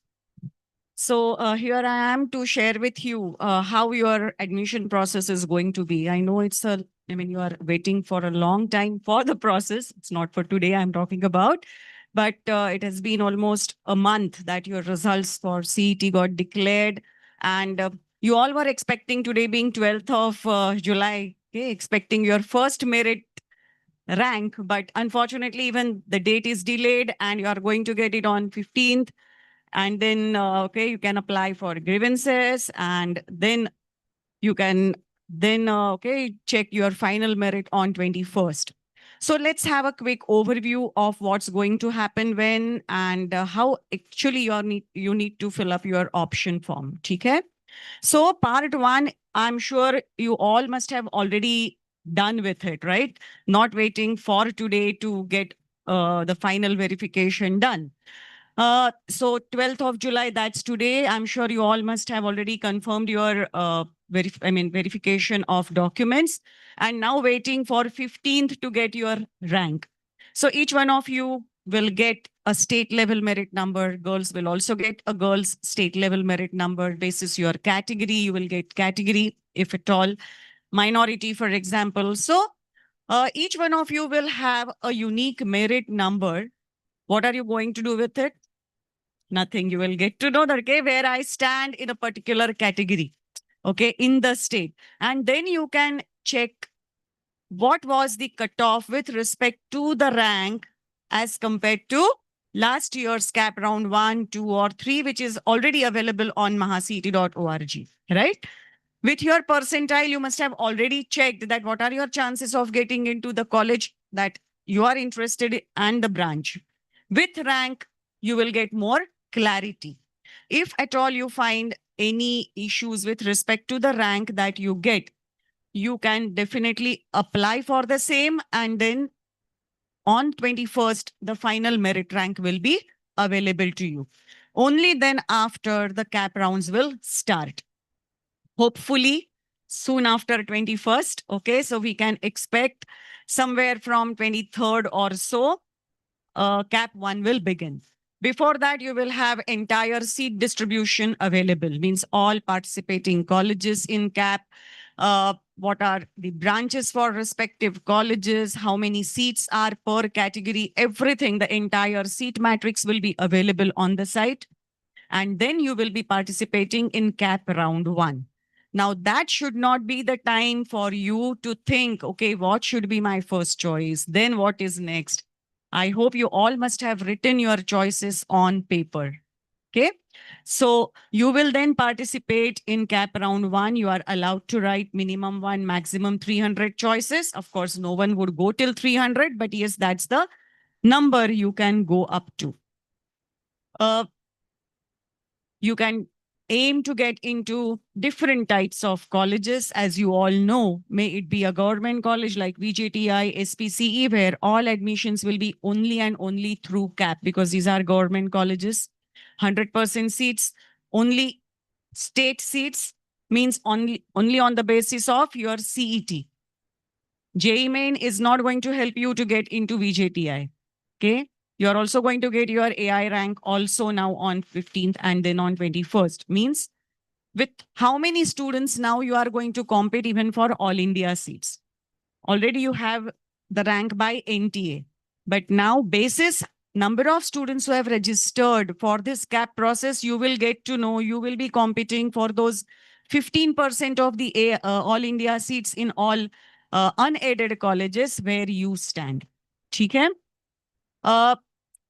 So here I am to share with you how your admission process is going to be. I know you are waiting for a long time for the process. It's not for today I'm talking about, but it has been almost a month that your results for CET got declared. And you all were expecting today being 12th of July, okay, expecting your first merit rank, but unfortunately even the date is delayed and you are going to get it on 15th. And then, okay, you can apply for grievances, and then you can okay, check your final merit on 21st. So let's have a quick overview of what's going to happen when, and how actually you need to fill up your option form. Okay? So part one, I'm sure you all must have already done with it, right? Not waiting for today to get the final verification done. So 12th of July, that's today. I'm sure you all must have already confirmed your verification of documents, and now waiting for 15th to get your rank. So each one of you will get a state level merit number. Girls will also get a girls state level merit number. Basis your category, you will get category, if at all. Minority, for example. So each one of you will have a unique merit number. What are you going to do with it? Nothing. You will get to know that, okay, where I stand in a particular category, okay, in the state. And then you can check what was the cutoff with respect to the rank as compared to last year's CAP round 1, 2, or 3, which is already available on mahacet.org, right? With your percentile, you must have already checked that what are your chances of getting into the college that you are interested in and the branch. With rank, you will get more clarity. If at all you find any issues with respect to the rank that you get, you can definitely apply for the same, and then on 21st, the final merit rank will be available to you. Only then after the CAP rounds will start. Hopefully soon after 21st. Okay, so we can expect somewhere from 23rd or so, CAP 1 will begin. Before that, you will have entire seat distribution available, means all participating colleges in CAP, what are the branches for respective colleges, how many seats are per category, everything, the entire seat matrix will be available on the site. And then you will be participating in CAP round 1. Now, that should not be the time for you to think, okay, what should be my first choice? Then what is next? I hope you all must have written your choices on paper. Okay. So you will then participate in CAP round 1. You are allowed to write minimum 1, maximum 300 choices. Of course, no one would go till 300, but yes, that's the number you can go up to. You can aim to get into different types of colleges, as you all know. May it be a government college like VJTI, SPCE, where all admissions will be only and only through CAP, because these are government colleges. 100% seats, only state seats, means only on the basis of your CET. JEE Main is not going to help you to get into VJTI. Okay. You're also going to get your AI rank also now on 15th and then on 21st. Means with how many students now you are going to compete even for all India seats. Already you have the rank by NTA. But now basis number of students who have registered for this CAP process, you will get to know you will be competing for those 15% of the all India seats in all unaided colleges where you stand. Okay?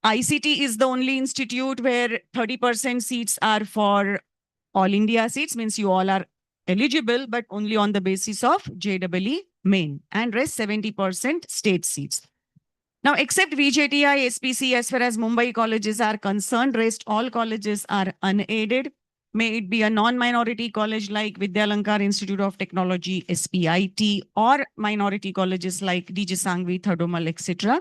ICT is the only institute where 30% seats are for all India seats, means you all are eligible, but only on the basis of JEE main, and rest 70% state seats. Now, except VJTI, SPC, as far as Mumbai colleges are concerned, rest all colleges are unaided. May it be a non-minority college like Vidyalankar Institute of Technology, SPIT, or minority colleges like DJ Sangvi, Thadomal, etc.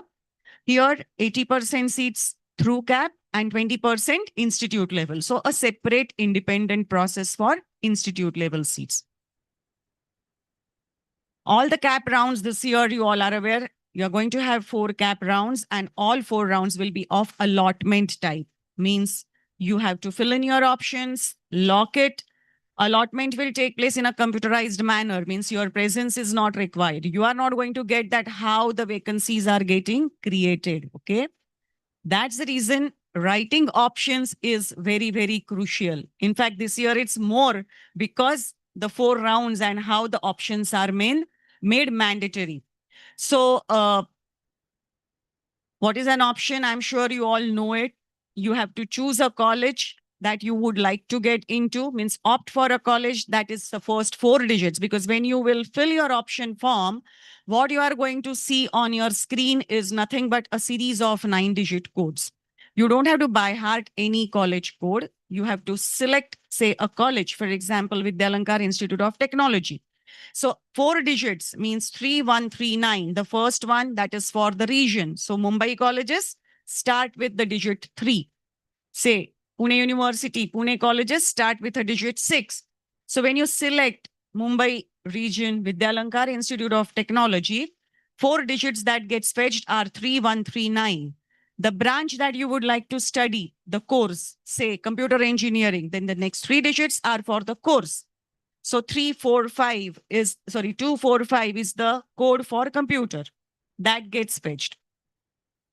Here, 80% seats through CAP and 20% institute level. So a separate independent process for institute level seats. All the CAP rounds this year, you all are aware, you're going to have 4 CAP rounds, and all 4 rounds will be of allotment type. Means you have to fill in your options, lock it. Allotment will take place in a computerized manner, means your presence is not required. You are not going to get that how the vacancies are getting created. Okay. That's the reason writing options is very, very crucial. In fact, this year it's more because the 4 rounds and how the options are made mandatory. So what is an option? I'm sure you all know it. you have to choose a college that you would like to get into, means opt for a college that is the first 4 digits, because when you will fill your option form, what you are going to see on your screen is nothing but a series of 9-digit codes. You don't have to by heart any college code. You have to select, say, a college, for example, Vidyalankar Institute of Technology. So 4 digits means 3139. The first one, that is for the region. So Mumbai colleges start with the digit 3. Say Pune University, Pune colleges start with a digit 6. So when you select Mumbai region Vidyalankar Institute of Technology, 4 digits that gets fetched are 3139. The branch that you would like to study, the course, say computer engineering, then the next 3 digits are for the course. So 245 is the code for computer that gets fetched.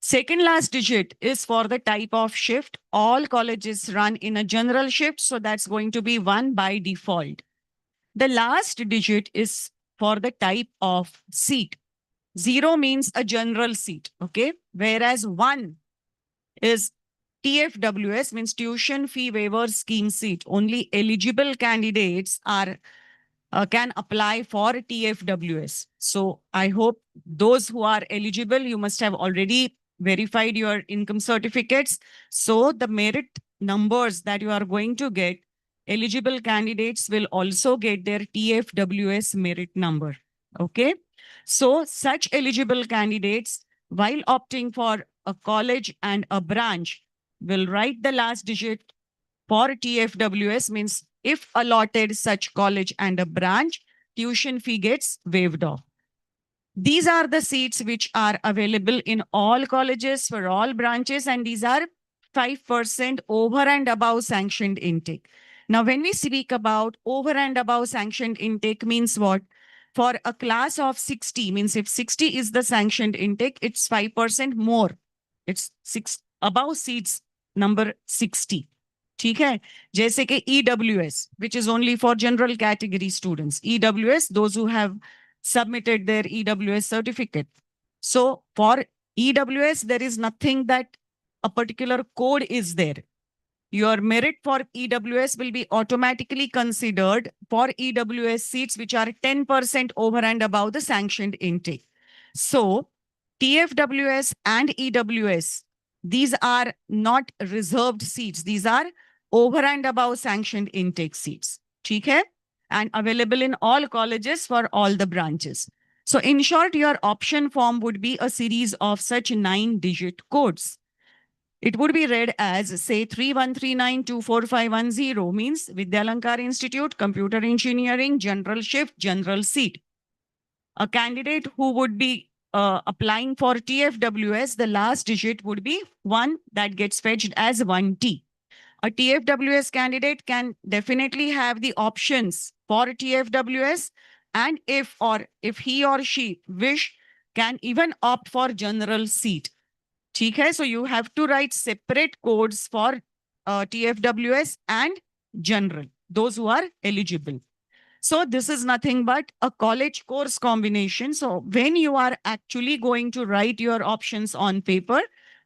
Second last digit is for the type of shift. All colleges run in a general shift, so that's going to be 1 by default. The last digit is for the type of seat. 0 means a general seat, okay? Whereas 1 is TFWS, means tuition fee waiver scheme seat. Only eligible candidates can apply for TFWS. So I hope those who are eligible, you must have already verified your income certificates. So the merit numbers that you are going to get, eligible candidates will also get their TFWS merit number. Okay. So such eligible candidates, while opting for a college and a branch, will write the last digit for TFWS, means if allotted such college and a branch, tuition fee gets waived off. These are the seats which are available in all colleges for all branches, and these are 5% over and above sanctioned intake. Now, when we speak about over and above sanctioned intake means what? For a class of 60, means if 60 is the sanctioned intake, it's 5% more. It's above seats number 60. ठीक है जैसे कि EWS, which is only for general category students. EWS, those who have submitted their EWS certificate. So for EWS, there is nothing that a particular code is there. Your merit for EWS will be automatically considered for EWS seats which are 10% over and above the sanctioned intake. So TFWS and EWS, these are not reserved seats. These are over and above sanctioned intake seats. ठीक है? And available in all colleges for all the branches. So in short, your option form would be a series of such 9-digit codes. It would be read as, say, 3139245110 means Vidyalankar Institute, Computer Engineering, General Shift, General Seat. A candidate who would be applying for TFWS, the last digit would be 1 that gets fetched as 1T. A TFWS candidate can definitely have the options for TFWS, and if he or she wish, can even opt for general seat. ठीक है? So you have to write separate codes for TFWS and general, those who are eligible. So this is nothing but a college course combination. So when you are actually going to write your options on paper,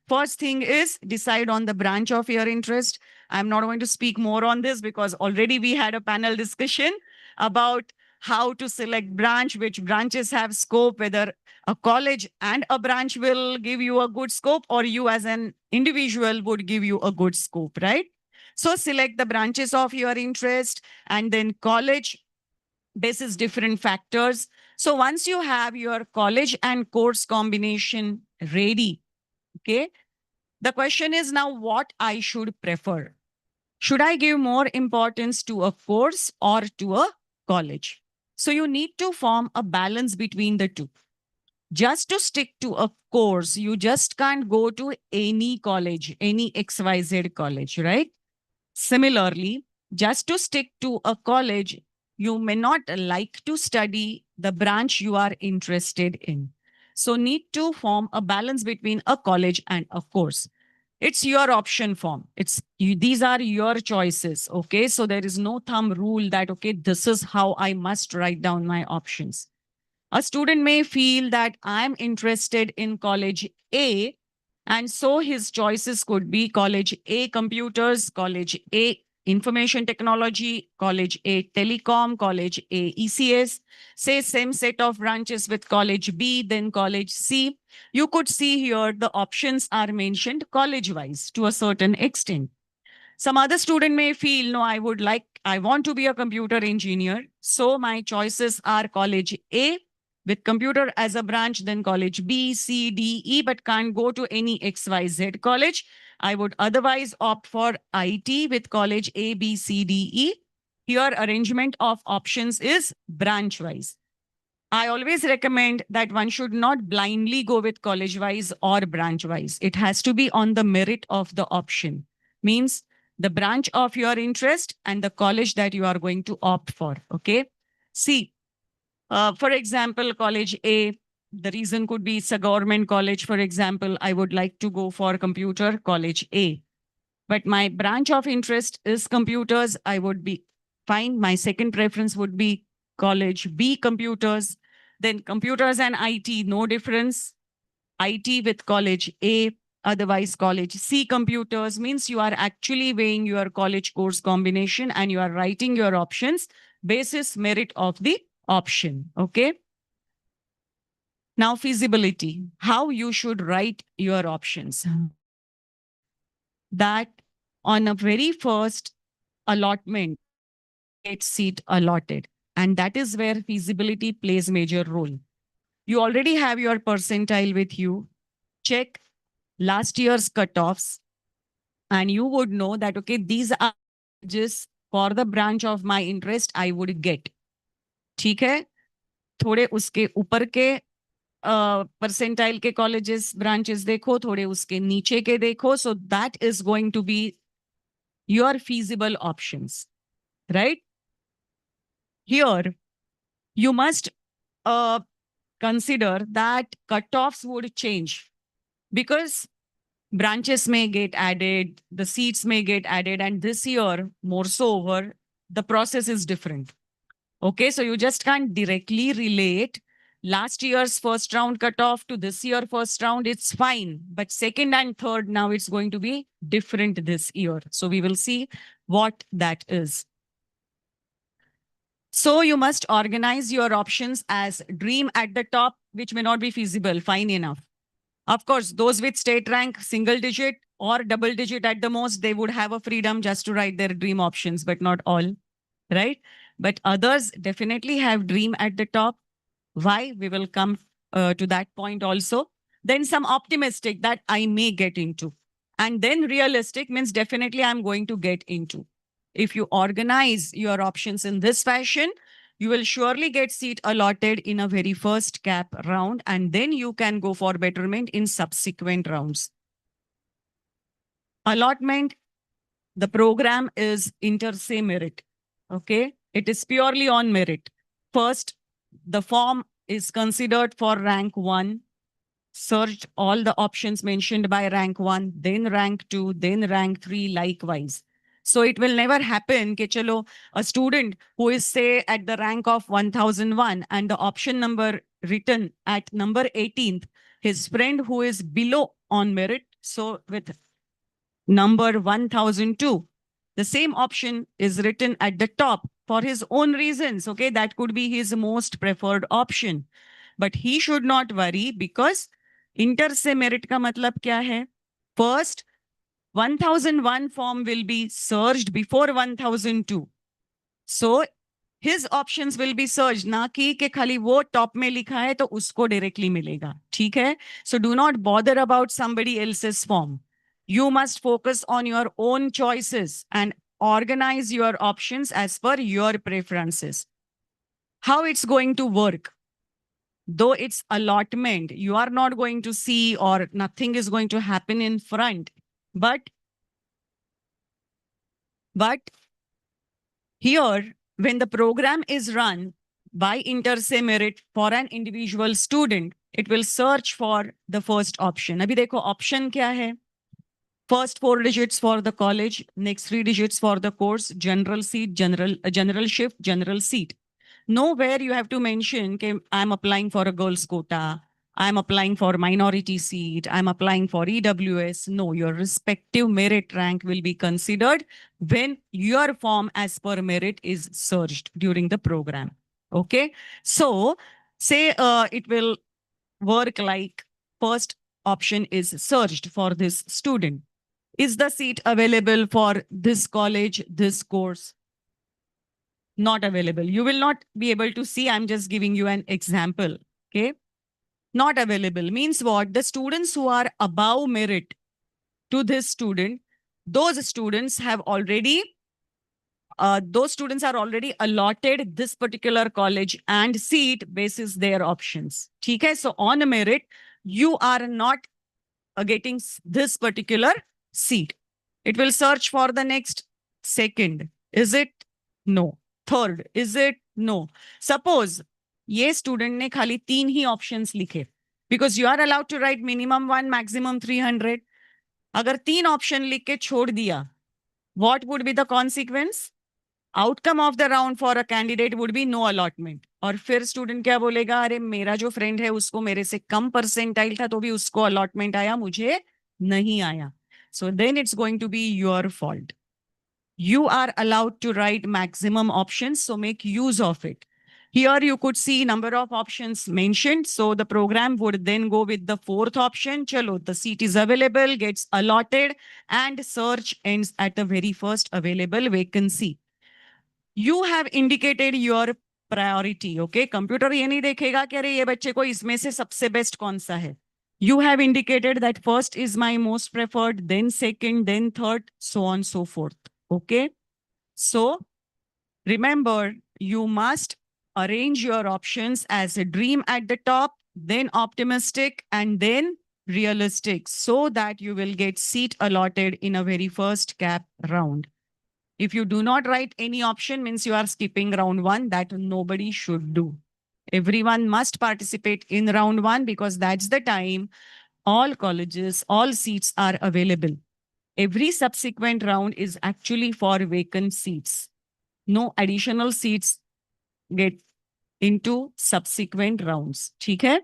first thing is decide on the branch of your interest. I'm not going to speak more on this because already we had a panel discussion about how to select branch, which branches have scope, whether a college and a branch will give you a good scope or you as an individual would give you a good scope, right? So select the branches of your interest and then college basis different factors. So once you have your college and course combination ready, okay, the question is now what I should prefer. Should I give more importance to a course or to a college? So you need to form a balance between the two. Just to stick to a course, you just can't go to any college, any XYZ college, right? Similarly, just to stick to a college, you may not like to study the branch you are interested in. So need to form a balance between a college and a course. It's your option form. These are your choices. Okay. So there is no thumb rule that, okay, this is how I must write down my options. A student may feel that I'm interested in college A And so his choices could be college A computers, college A information technology, college A telecom, college A ECS, say same set of branches with college B, then college C. You could see here the options are mentioned college-wise to a certain extent. Some other student may feel, no, I want to be a computer engineer. So my choices are college A with computer as a branch, then college B, C, D, E, but can't go to any XYZ college. I would otherwise opt for IT with college A, B, C, D, E. Here arrangement of options is branch wise. I always recommend that one should not blindly go with college wise or branch wise. It has to be on the merit of the option. Means the branch of your interest and the college that you are going to opt for. Okay. See, for example, college A, the reason could be it's a government college. For example, I would like to go for computer college A, but my branch of interest is computers. I would be fine. My second preference would be college B computers. Then computers and IT, no difference. IT with college A, otherwise college C computers means you are actually weighing your college course combination and you are writing your options basis merit of the option. Okay. Now feasibility, how you should write your options. That on a very first allotment, get seat allotted. And that is where feasibility plays major role. You already have your percentile with you. Check last year's cutoffs. And you would know that, okay, these are just for the branch of my interest I would get. ठीक है? थोड़े उसके ऊपर के percentile के colleges branches देखो, थोड़े उसके नीचे के देखो. So that is going to be your feasible options, right? Here, you must consider that cutoffs would change because branches may get added, the seats may get added, and this year, more so over, the process is different. Okay, so you just can't directly relate last year's first round cutoff to this year first round. It's fine, but second and third, now it's going to be different this year. So we will see what that is. So you must organize your options as dream at the top, which may not be feasible, fine enough. Of course, those with state rank, single digit or double digit at the most, they would have a freedom just to write their dream options, but not all, right? But others definitely have dream at the top. Why? We will come to that point also. Then some optimistic that I may get into. And then realistic means definitely I'm going to get into. If you organize your options in this fashion, you will surely get seat allotted in a very first cap round, and then you can go for betterment in subsequent rounds. Allotment, the program is inter se merit. Okay, it is purely on merit. First, the form is considered for rank 1. Searched all the options mentioned by rank 1, then rank 2, then rank 3, likewise. So it will never happen कि चलो a student who is say at the rank of 1001 and the option number written at number 18th, his friend who is below on merit, so with number 1002, the same option is written at the top for his own reasons. Okay, that could be his most preferred option. But he should not worry because inter se merit का मतलब क्या है? First, 1001 form will be searched before 1002. So his options will be searched, ना कि खाली वो top में लिखा है तो उसको directly मिलेगा. ठीक है? So do not bother about somebody else's form. You must focus on your own choices and organize your options as per your preferences. How it's going to work? Though it's allotment, you are not going to see or nothing is going to happen in front. But here, when the program is run by inter se merit for an individual student, it will search for the first option. अभी देखो option क्या है? First 4 digits for the college, next 3 digits for the course, general seat, general shift, general seat. Nowhere you have to mention, okay, I'm applying for a girls quota. I'm applying for minority seat, I'm applying for EWS. No, your respective merit rank will be considered when your form as per merit is searched during the program. Okay. So say it will work like first option is searched for this student. Is the seat available for this college, this course? Not available. You will not be able to see. I'm just giving you an example. Okay. Not available means what? The students who are above merit to this student, those students have already, those students are already allotted this particular college and seat basis their options. Okay. So on merit, you are not getting this particular seat. It will search for the next second. Is it? No. Third. Is it? No. Suppose ये student ने खाली 3 ही options लिखे because you are allowed to write minimum 1, maximum 300. अगर 3 option लिख के छोड़ दिया, what would be the consequence? Outcome of the round for a candidate would be no allotment. और फिर student क्या बोलेगा? अरे मेरा जो friend है उसको मेरे से कम percentile था तो भी उसको allotment आया, मुझे नहीं आया. So then it's going to be your fault. You are allowed to write maximum options, so make use of it. Here you could see number of options mentioned. So the program would then go with the 4th option. Chalo, the seat is available, gets allotted, and search ends at the very first available vacancy. You have indicated your priority. Okay, computer ये नहीं देखेगा कि अरे ये बच्चे को इसमें से सबसे best कौन सा है. You have indicated that first is my most preferred, then second, then third, so on, so forth. Okay. So remember, you must arrange your options as a dream at the top, then optimistic, and then realistic so that you will get seat allotted in a very first cap round. If you do not write any option, means you are skipping round 1. That nobody should do. Everyone must participate in round 1 because that's the time all colleges, all seats are available. Every subsequent round is actually for vacant seats. No additional seats get into subsequent rounds. Okay?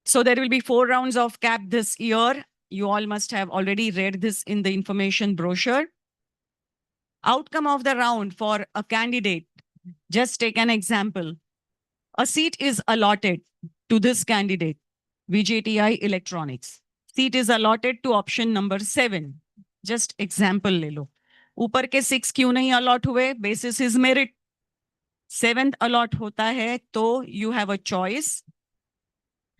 So there will be 4 rounds of cap this year. You all must have already read this in the information brochure. Outcome of the round for a candidate. Just take an example. A seat is allotted to this candidate, VJTI Electronics. Seat is allotted to option number 7. Just example ले लो. ऊपर के 6 क्यों नहीं allot हुए? Basis is merit. 7th allot होता है तो you have a choice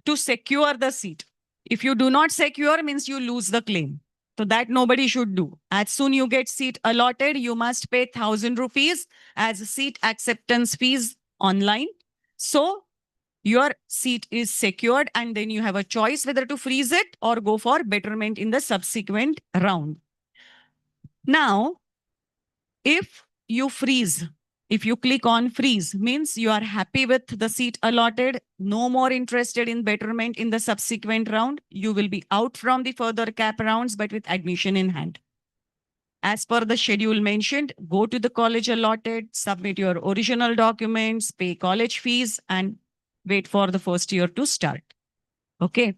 to secure the seat. If you do not secure, means you lose the claim. So that nobody should do. As soon you get seat allotted, you must pay 1,000 rupees as seat acceptance fees online. So your seat is secured and then you have a choice whether to freeze it or go for betterment in the subsequent round. Now, if you freeze, if you click on freeze, means you are happy with the seat allotted, no more interested in betterment in the subsequent round, you will be out from the further cap rounds, but with admission in hand. As per the schedule mentioned, go to the college allotted, submit your original documents, pay college fees, and wait for the first year to start. Okay.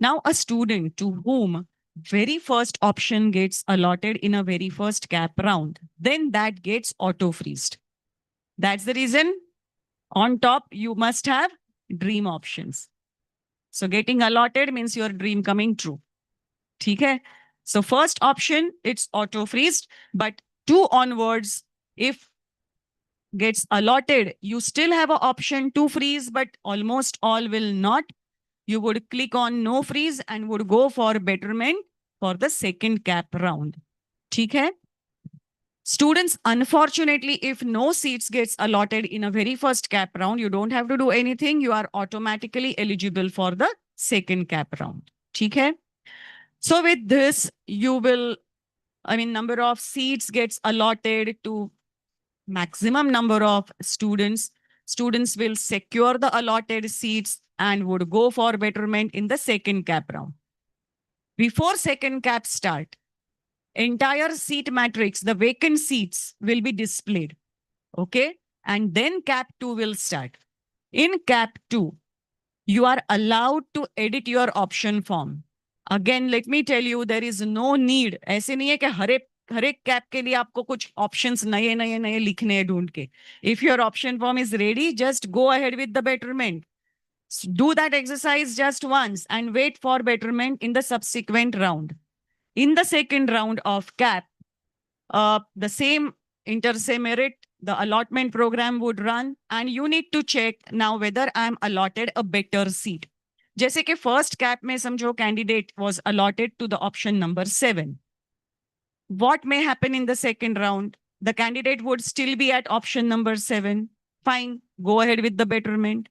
Now, a student to whom very first option gets allotted in a very first cap round, then that gets auto-freezed. That's the reason on top, you must have dream options. So getting allotted means your dream coming true. Okay? So first option, it's auto-freezed, but 2 onwards, if gets allotted, you still have an option to freeze, but almost all will not. You would click on no freeze and would go for betterment for the second cap round. Okay? Students, unfortunately, if no seats gets allotted in a very first cap round, you don't have to do anything. You are automatically eligible for the second cap round. Okay? So with this, you will, number of seats gets allotted to maximum number of students. Students will secure the allotted seats and would go for betterment in the second cap round. Before second cap start, entire seat matrix, the vacant seats will be displayed. Okay. And then cap 2 will start. In cap 2, you are allowed to edit your option form. Again, let me tell you, there is no need. ऐसे नहीं है कि हर एक cap के लिए आपको कुछ options नए नए नए लिखने हैं ढूंढ के. If your option form is ready, just go ahead with the betterment. Do that exercise just once and wait for betterment in the subsequent round. In the second round of CAP, the same inter-se merit, the allotment program would run, and you need to check now whether I'm allotted a better seat. जैसे कि first CAP में समझो candidate was allotted to the option number 7. What may happen in the second round? The candidate would still be at option number 7. Fine, go ahead with the betterment.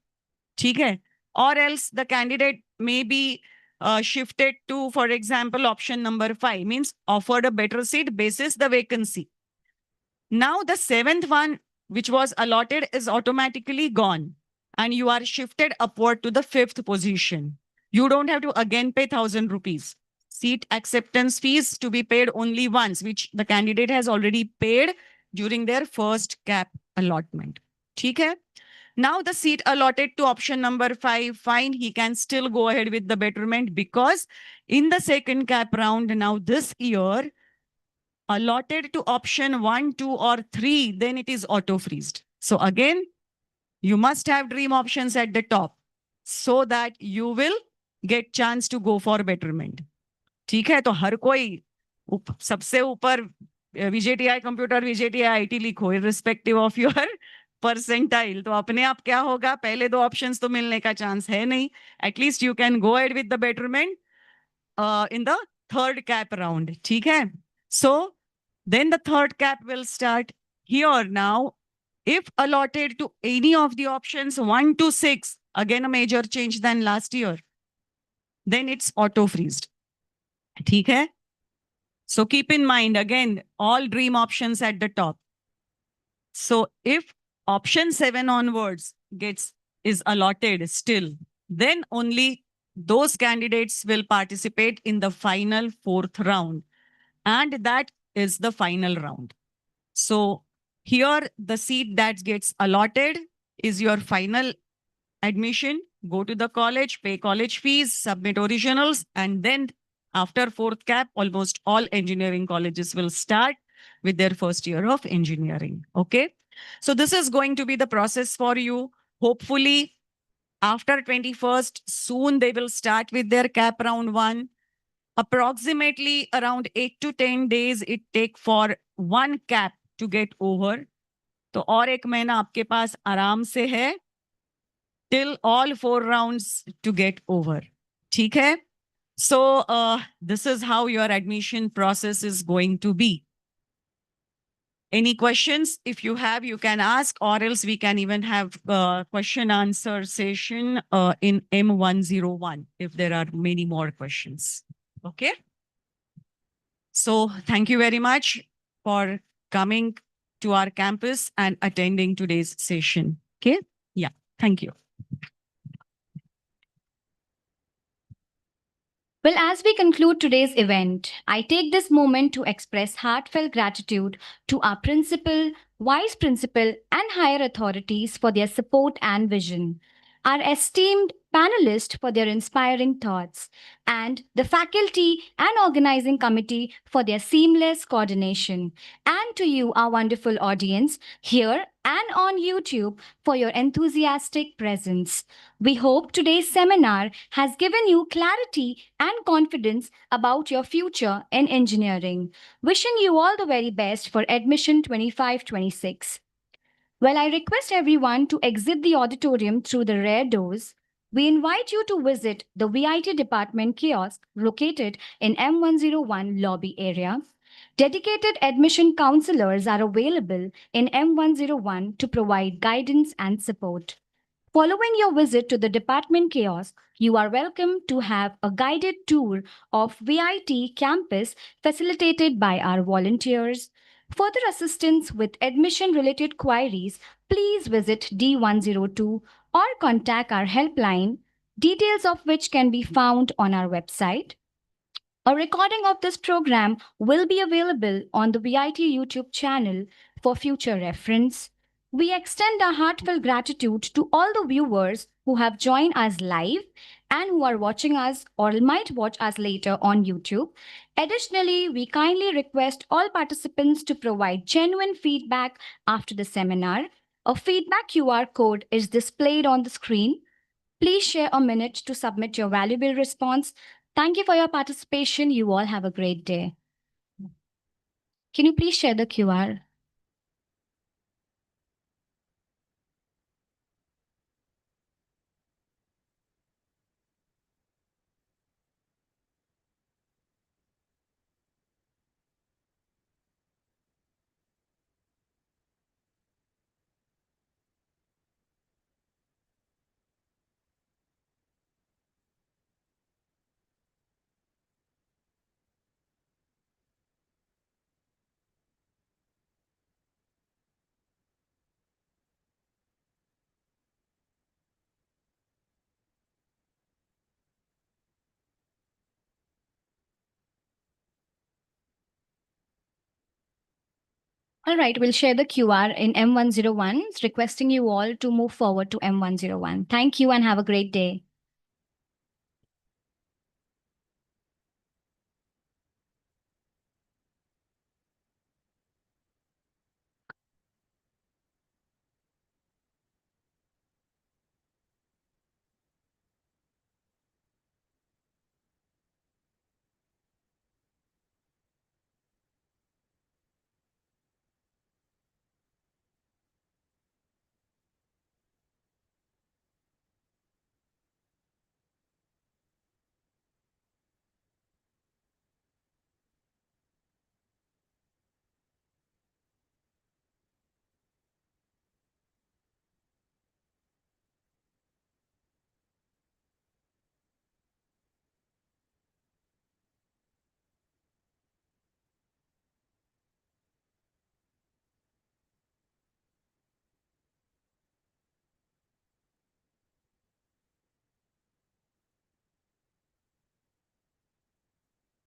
ठीक है? Or else the candidate may be shifted to, for example, option number 5, means offered a better seat basis the vacancy. Now the 7th one, which was allotted, is automatically gone and you are shifted upward to the 5th position. You don't have to again pay 1,000 rupees. Seat acceptance fees to be paid only once, which the candidate has already paid during their first CAP allotment. ठीक है? Now the seat allotted to option number 5, fine, he can still go ahead with the betterment because in the second CAP round, now this year, allotted to option 1, 2, or 3, then it is auto-freezed. So again, you must have dream options at the top so that you will get chance to go for betterment. ठीक है, तो हर कोई सबसे ऊपर VJTI computer, VJTI IT लिखो irrespective of your percentile. तो अपने आप क्या होगा, पहले 2 options तो मिलने का chance है नहीं. At least you can go ahead with the betterment in the third CAP round. ठीक है? So then the third CAP will start. Here now, if allotted to any of the options 1 to 6, again a major change than last year, then it's auto-freezed. ठीक है? So keep in mind, again, all dream options at the top. So if option 7 onwards is allotted still, then only those candidates will participate in the final 4th round. And that is the final round. So here the seat that gets allotted is your final admission. Go to the college, pay college fees, submit originals, and then after 4th CAP, almost all engineering colleges will start with their first year of engineering. Okay. So this is going to be the process for you. Hopefully, after 21st, soon they will start with their CAP round 1. Approximately around 8 to 10 days it take for one CAP to get over. तो और एक महीना आपके पास आराम से है till all 4 rounds to get over. ठीक है? So this is how your admission process is going to be. Any questions? If you have, you can ask, or else we can even have question answer session in M101 if there are many more questions. Okay. So thank you very much for coming to our campus and attending today's session. Okay. Yeah. Thank you. Well, as we conclude today's event, I take this moment to express heartfelt gratitude to our principal, vice principal, and higher authorities for their support and vision, our esteemed panelists for their inspiring thoughts, and the faculty and organizing committee for their seamless coordination, and to you, our wonderful audience, here and on YouTube for your enthusiastic presence. We hope today's seminar has given you clarity and confidence about your future in engineering. Wishing you all the very best for admission 25-26. Well, I request everyone to exit the auditorium through the rear doors. We invite you to visit the VIT department kiosk located in M101 lobby area. Dedicated admission counselors are available in M101 to provide guidance and support. Following your visit to the department kiosk, you are welcome to have a guided tour of VIT campus facilitated by our volunteers. Further assistance with admission-related queries, please visit D102 or contact our helpline, details of which can be found on our website. A recording of this program will be available on the VIT YouTube channel for future reference. We extend our heartfelt gratitude to all the viewers who have joined us live and who are watching us or might watch us later on YouTube. Additionally, we kindly request all participants to provide genuine feedback after the seminar. A feedback QR code is displayed on the screen. Please share a minute to submit your valuable response. Thank you for your participation. You all have a great day. Can you please share the QR? All right, we'll share the QR in M101, requesting you all to move forward to M101. Thank you and have a great day.